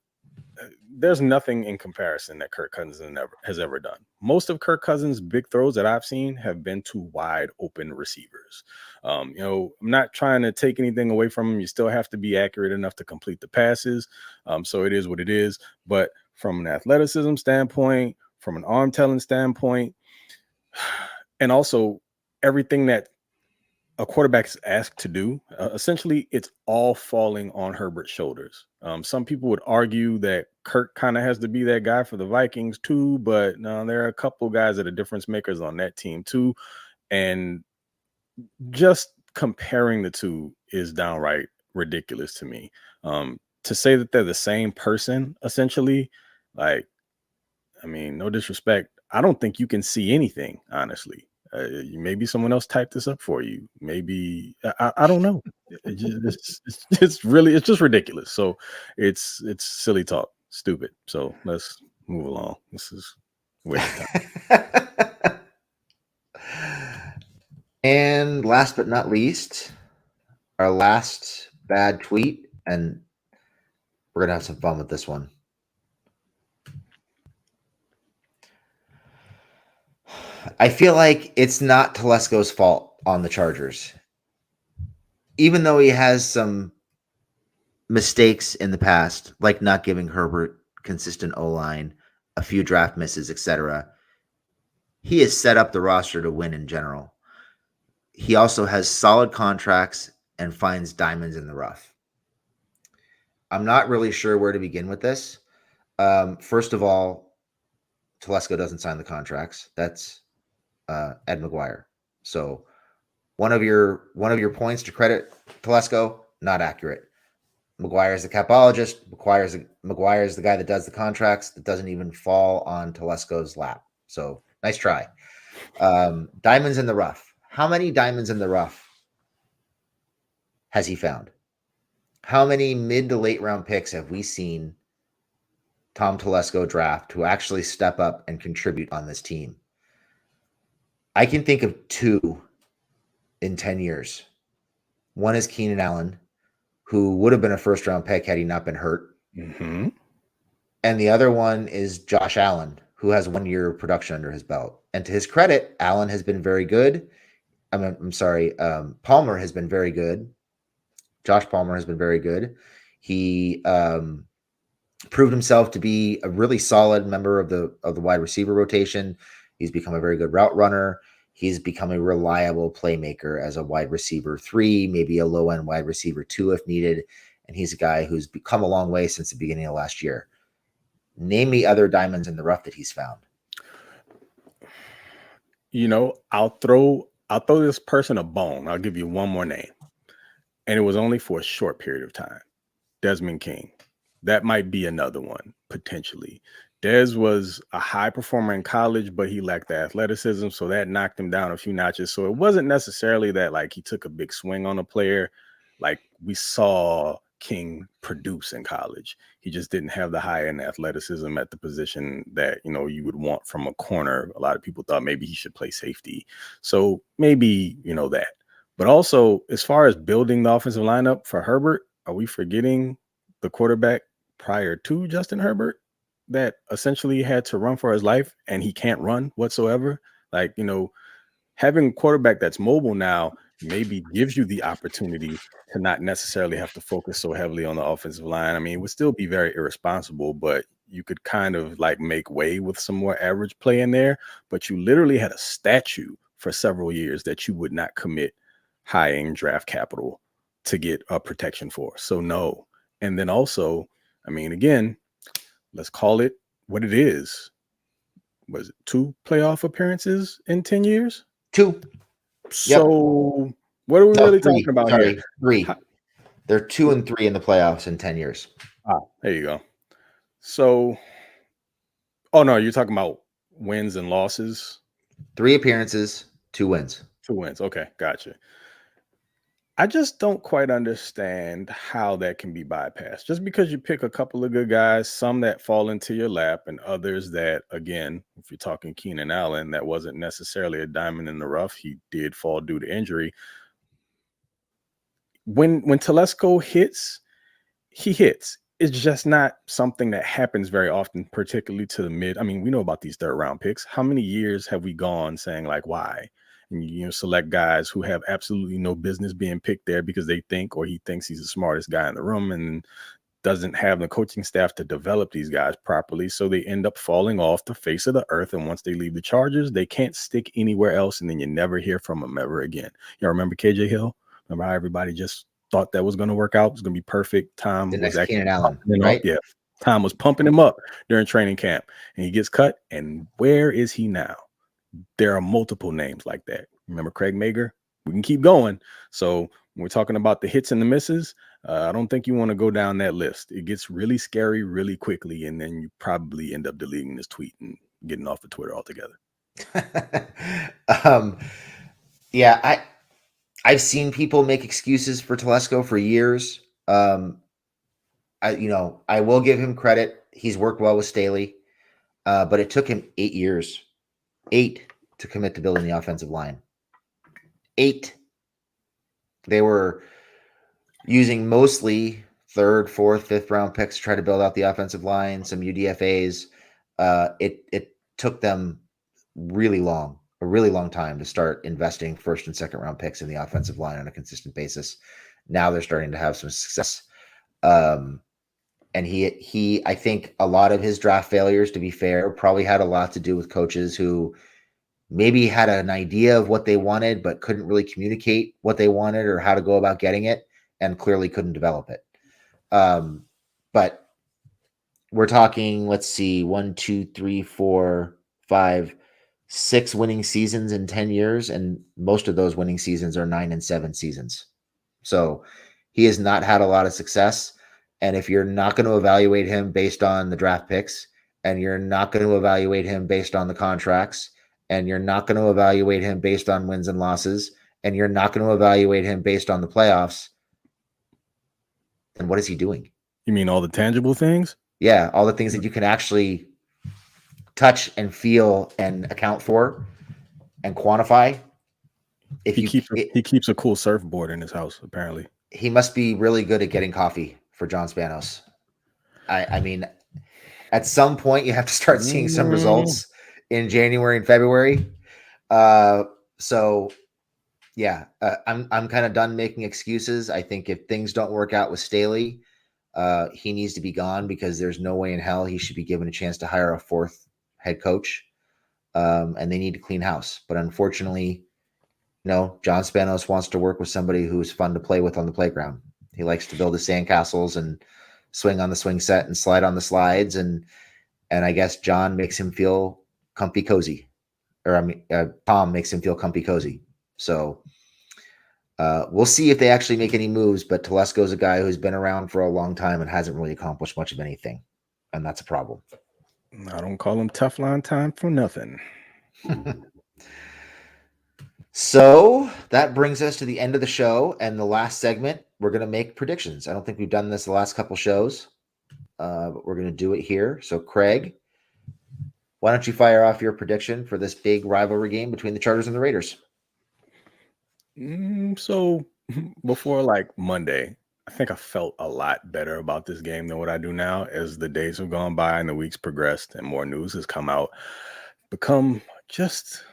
there's nothing in comparison that Kirk Cousins has ever done. Most of Kirk Cousins' big throws that I've seen have been to wide open receivers. I'm not trying to take anything away from him. You still have to be accurate enough to complete the passes. So it is what it is. But from an athleticism standpoint, from an arm talent standpoint, and also everything that a quarterback is asked to do, essentially it's all falling on Herbert's shoulders. Some people would argue that Kirk kind of has to be that guy for the Vikings too, but no, there are a couple guys that are difference makers on that team too. And just comparing the two is downright ridiculous to me. To say that they're the same person, essentially, like, I mean, no disrespect, I don't think you can see anything, honestly. Maybe someone else typed this up for you. Maybe I don't know. It's just ridiculous. So it's silly talk, stupid. So let's move along. This is wasting time. And last but not least, our last bad tweet, and we're gonna have some fun with this one. I feel like it's not Telesco's fault on the Chargers. Even though he has some mistakes in the past, like not giving Herbert consistent O-line, a few draft misses, etc. He has set up the roster to win in general. He also has solid contracts and finds diamonds in the rough. I'm not really sure where to begin with this. First of all, Telesco doesn't sign the contracts. That's Ed McGuire. So one of your points to credit Telesco, not accurate. McGuire is the capologist. McGuire is the guy that does the contracts. That doesn't even fall on Telesco's lap. So nice try. Diamonds in the rough. How many diamonds in the rough has he found? How many mid to late round picks have we seen Tom Telesco draft who actually step up and contribute on this team? I can think of 2 in 10 years. One is Keenan Allen, who would have been a first round pick had he not been hurt. Mm-hmm. And the other one is Josh Allen, who has 1 year of production under his belt. And to his credit, Allen has been very good. Palmer has been very good. Josh Palmer has been very good. He proved himself to be a really solid member of the wide receiver rotation. He's become a very good route runner. He's become a reliable playmaker as a wide receiver 3, maybe a low end wide receiver 2 if needed. And he's a guy who's come a long way since the beginning of last year. Name me other diamonds in the rough that he's found. I'll throw this person a bone. I'll give you one more name. And it was only for a short period of time. Desmond King. That might be another one, potentially. Dez was a high performer in college, but he lacked the athleticism, so that knocked him down a few notches. So it wasn't necessarily that like he took a big swing on a player. Like we saw King produce in college. He just didn't have the high-end athleticism at the position that, you would want from a corner. A lot of people thought maybe he should play safety. So maybe, that. But also, as far as building the offensive lineup for Herbert, are we forgetting the quarterback prior to Justin Herbert that essentially had to run for his life and he can't run whatsoever? Like, having a quarterback that's mobile now maybe gives you the opportunity to not necessarily have to focus so heavily on the offensive line. I mean, it would still be very irresponsible, but you could kind of like make way with some more average play in there. But you literally had a statue for several years that you would not commit high-end draft capital to get a protection for. So no. And then also, I mean, again, let's call it what it is. Was it 2 playoff appearances in 10 years? 2. So yep. What are we really 3. talking about Sorry, here? 3. They're 2 and 3 in the playoffs in 10 years. There you go. So, oh no, you're talking about wins and losses? 3 appearances, 2 wins. 2 wins. Okay, gotcha. I just don't quite understand how that can be bypassed. Just because you pick a couple of good guys, some that fall into your lap and others that, again, if you're talking Keenan Allen, that wasn't necessarily a diamond in the rough. He did fall due to injury. When Telesco hits, he hits. It's just not something that happens very often, particularly to the mid. I mean, we know about these 3rd round picks. How many years have we gone saying like, why? And select guys who have absolutely no business being picked there because they think, or he thinks he's the smartest guy in the room and doesn't have the coaching staff to develop these guys properly. So they end up falling off the face of the earth. And once they leave the Chargers, they can't stick anywhere else. And then you never hear from them ever again. Y'all remember KJ Hill? Remember how everybody just thought that was going to work out? It was going to be perfect. Tom was actually Keenan Allen, right? Yeah. Tom was pumping him up during training camp and he gets cut. And where is he now? There are multiple names like that. Remember Craig Mager? We can keep going. So when we're talking about the hits and the misses, I don't think you want to go down that list. It gets really scary really quickly, and then you probably end up deleting this tweet and getting off of Twitter altogether. Yeah, I've seen people make excuses for Telesco for years. I will give him credit. He's worked well with Staley, but it took him 8 years. 8 to commit to building the offensive line. 8. They were using mostly 3rd, 4th, 5th round picks to try to build out the offensive line, some UDFAs. It took them a really long time to start investing 1st and 2nd round picks in the offensive line on a consistent basis. Now they're starting to have some success. And And he, I think a lot of his draft failures, to be fair, probably had a lot to do with coaches who maybe had an idea of what they wanted, but couldn't really communicate what they wanted or how to go about getting it, and clearly couldn't develop it. But we're talking, let's see, 1, 2, 3, 4, 5, 6 winning seasons in 10 years. And most of those winning seasons are 9 and 7 seasons. So he has not had a lot of success. And if you're not going to evaluate him based on the draft picks, and you're not going to evaluate him based on the contracts, and you're not going to evaluate him based on wins and losses, and you're not going to evaluate him based on the playoffs, then what is he doing? You mean all the tangible things? Yeah, all the things that you can actually touch and feel and account for and quantify. He keeps a cool surfboard in his house, apparently. He must be really good at getting coffee for John Spanos. I mean, at some point you have to start seeing some results in January and February. So yeah, I'm kind of done making excuses. I think if things don't work out with Staley, he needs to be gone, because there's no way in hell he should be given a chance to hire a fourth head coach. And they need to clean house. But unfortunately, John Spanos wants to work with somebody who's fun to play with on the playground. He likes to build his sandcastles and swing on the swing set and slide on the slides. And I guess John makes him feel comfy cozy, or Tom makes him feel comfy cozy. So we'll see if they actually make any moves, but Telesco is a guy who's been around for a long time and hasn't really accomplished much of anything. And that's a problem. I don't call him Teflon time for nothing. So that brings us to the end of the show and the last segment. We're going to make predictions. I don't think we've done this the last couple shows, but we're going to do it here. So Craig, why don't you fire off your prediction for this big rivalry game between the Chargers and the Raiders? So before Monday, I think I felt a lot better about this game than what I do now. As the days have gone by and the weeks progressed and more news has come out, become just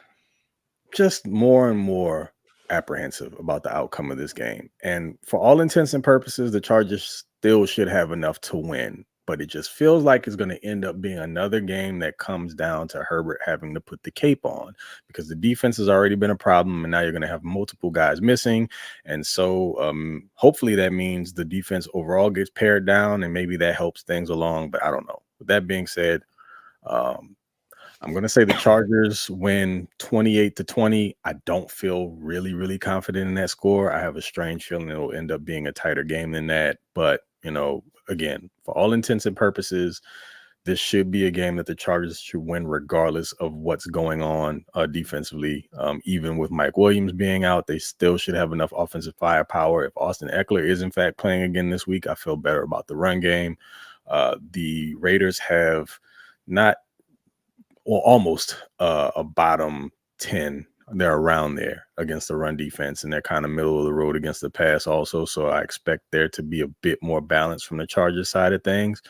more and more apprehensive about the outcome of this game. And for all intents and purposes, the Chargers still should have enough to win. But it just feels like it's going to end up being another game that comes down to Herbert having to put the cape on, because the defense has already been a problem, and now you're going to have multiple guys missing. And so hopefully that means the defense overall gets pared down, and maybe that helps things along. But I don't know. With that being said, I'm going to say the Chargers win 28-20. I don't feel really, really confident in that score. I have a strange feeling it'll end up being a tighter game than that. But, again, for all intents and purposes, this should be a game that the Chargers should win regardless of what's going on defensively. Even with Mike Williams being out, they still should have enough offensive firepower. If Austin Eckler is, in fact, playing again this week, I feel better about the run game. The Raiders have almost a bottom 10. They're around there against the run defense, and they're kind of middle of the road against the pass also. So I expect there to be a bit more balance from the Chargers side of things.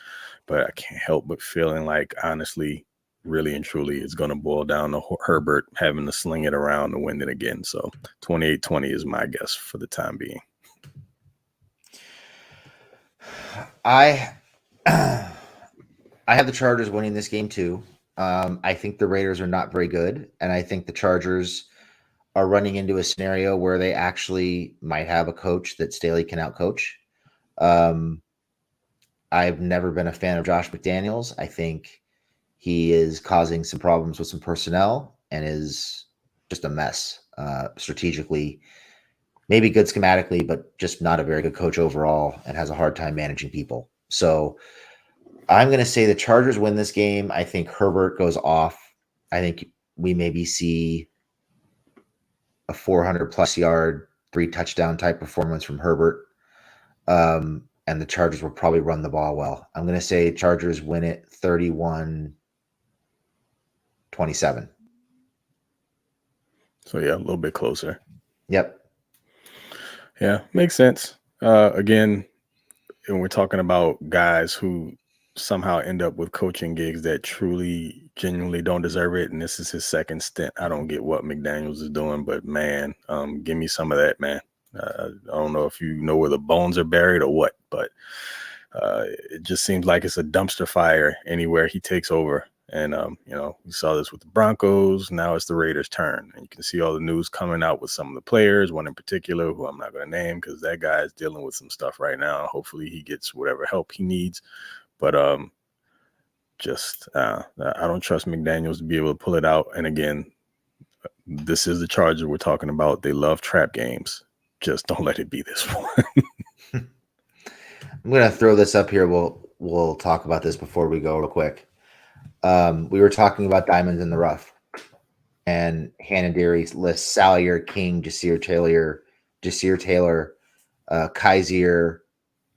But I can't help but feeling like, honestly, really and truly, it's going to boil down to Herbert having to sling it around to win it again. So 28-20 is my guess for the time being. I have the Chargers winning this game too. I think the Raiders are not very good, and I think the Chargers are running into a scenario where they actually might have a coach that Staley can outcoach. I've never been a fan of Josh McDaniels. I think he is causing some problems with some personnel and is just a mess strategically. Maybe good schematically, but just not a very good coach overall, and has a hard time managing people. So I'm going to say the Chargers win this game. I think Herbert goes off. I think we maybe see a 400-plus yard, 3-touchdown type performance from Herbert. And the Chargers will probably run the ball well. I'm going to say Chargers win it 31-27. So, yeah, a little bit closer. Yep. Yeah, makes sense. Again, when we're talking about guys who somehow end up with coaching gigs that truly, genuinely don't deserve it, and this is his second stint, I don't get what McDaniels is doing, but man, give me some of that, man. I don't know if you know where the bones are buried or what, but It just seems like it's a dumpster fire anywhere he takes over. And, we saw this with the Broncos. Now it's the Raiders' turn. And you can see all the news coming out with some of the players, one in particular who I'm not going to name because that guy is dealing with some stuff right now. Hopefully he gets whatever help he needs. But I don't trust McDaniels to be able to pull it out. And again, this is the Chargers we're talking about. They love trap games. Just don't let it be this one. I'm going to throw this up here. We'll talk about this before we go real quick. We were talking about diamonds in the rough, and Hannah Deary lists Salyer, King, Jasir Taylor, Kaiser,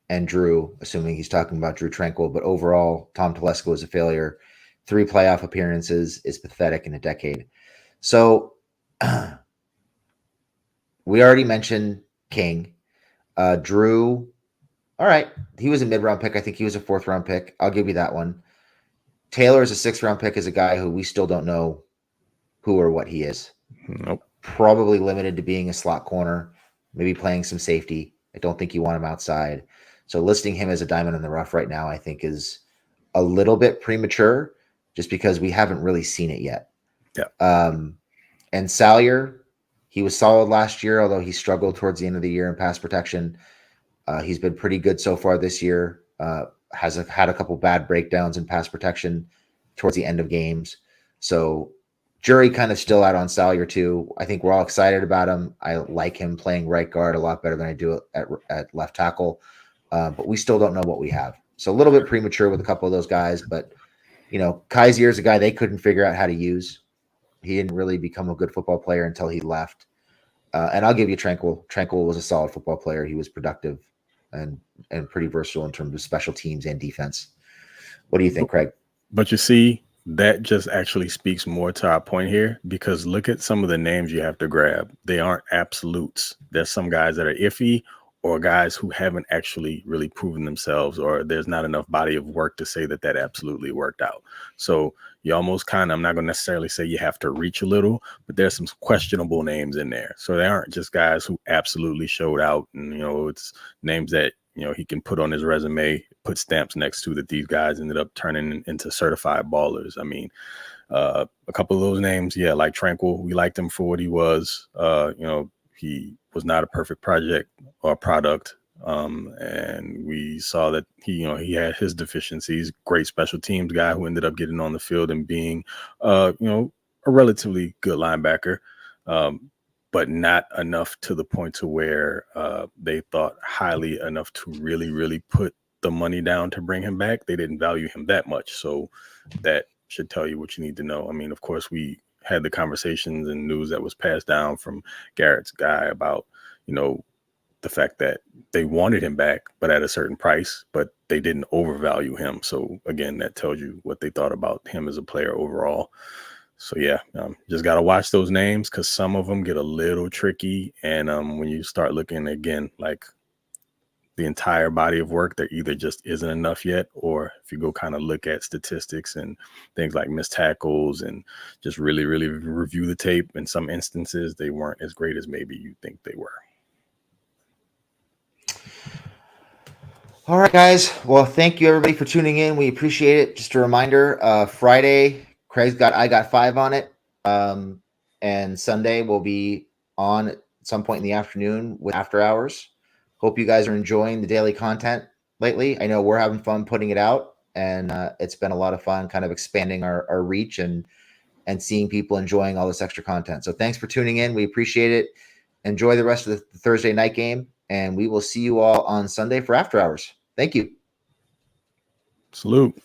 and Drew, assuming he's talking about Drew Tranquil. But overall, Tom Telesco is a failure. 3 playoff appearances is pathetic in a decade. So we already mentioned King. Drew, all right, he was a mid-round pick. I think he was a 4th-round pick. I'll give you that one. Taylor is a 6th-round pick, is a guy who we still don't know who or what he is. Nope. Probably limited to being a slot corner, maybe playing some safety. I don't think you want him outside. So listing him as a diamond in the rough right now, I think, is a little bit premature just because we haven't really seen it yet. Yeah. And Salyer, he was solid last year, although he struggled towards the end of the year in pass protection. He's been pretty good so far this year. Has had a couple bad breakdowns in pass protection towards the end of games. So jury kind of still out on Salyer too. I think we're all excited about him. I like him playing right guard a lot better than I do at left tackle. But we still don't know what we have. So a little bit premature with a couple of those guys. But, Kaiser is a guy they couldn't figure out how to use. He didn't really become a good football player until he left. And I'll give you Tranquil. Tranquil was a solid football player. He was productive and pretty versatile in terms of special teams and defense. What do you think, Craig? But you see, that just actually speaks more to our point here, because look at some of the names you have to grab. They aren't absolutes. There's some guys that are iffy, or guys who haven't actually really proven themselves, or there's not enough body of work to say that absolutely worked out. So you almost kind of, I'm not going to necessarily say you have to reach a little, but there's some questionable names in there. So they aren't just guys who absolutely showed out. And, it's names that, he can put on his resume, put stamps next to, that these guys ended up turning into certified ballers. I mean, a couple of those names, yeah, like Tranquil, we liked him for what he was. He was not a perfect project or product. And we saw that he had his deficiencies. Great special teams guy who ended up getting on the field and being, a relatively good linebacker, but not enough to the point to where they thought highly enough to really, really put the money down to bring him back. They didn't value him that much. So that should tell you what you need to know. I mean, of course, we had the conversations and news that was passed down from Garrett's guy about, the fact that they wanted him back, but at a certain price, but they didn't overvalue him. So again, that tells you what they thought about him as a player overall. So yeah, just got to watch those names, because some of them get a little tricky. And when you start looking again, like the entire body of work, there either just isn't enough yet, or if you go kind of look at statistics and things like missed tackles and just really, really review the tape, in some instances, they weren't as great as maybe you think they were. All right, guys. Well, thank you everybody for tuning in. We appreciate it. Just a reminder, Friday, I got 5 on it. And Sunday will be on at some point in the afternoon with After Hours. Hope you guys are enjoying the daily content lately. I know we're having fun putting it out, and it's been a lot of fun kind of expanding our reach and seeing people enjoying all this extra content. So thanks for tuning in. We appreciate it. Enjoy the rest of the Thursday night game, and we will see you all on Sunday for After Hours. Thank you. Salute.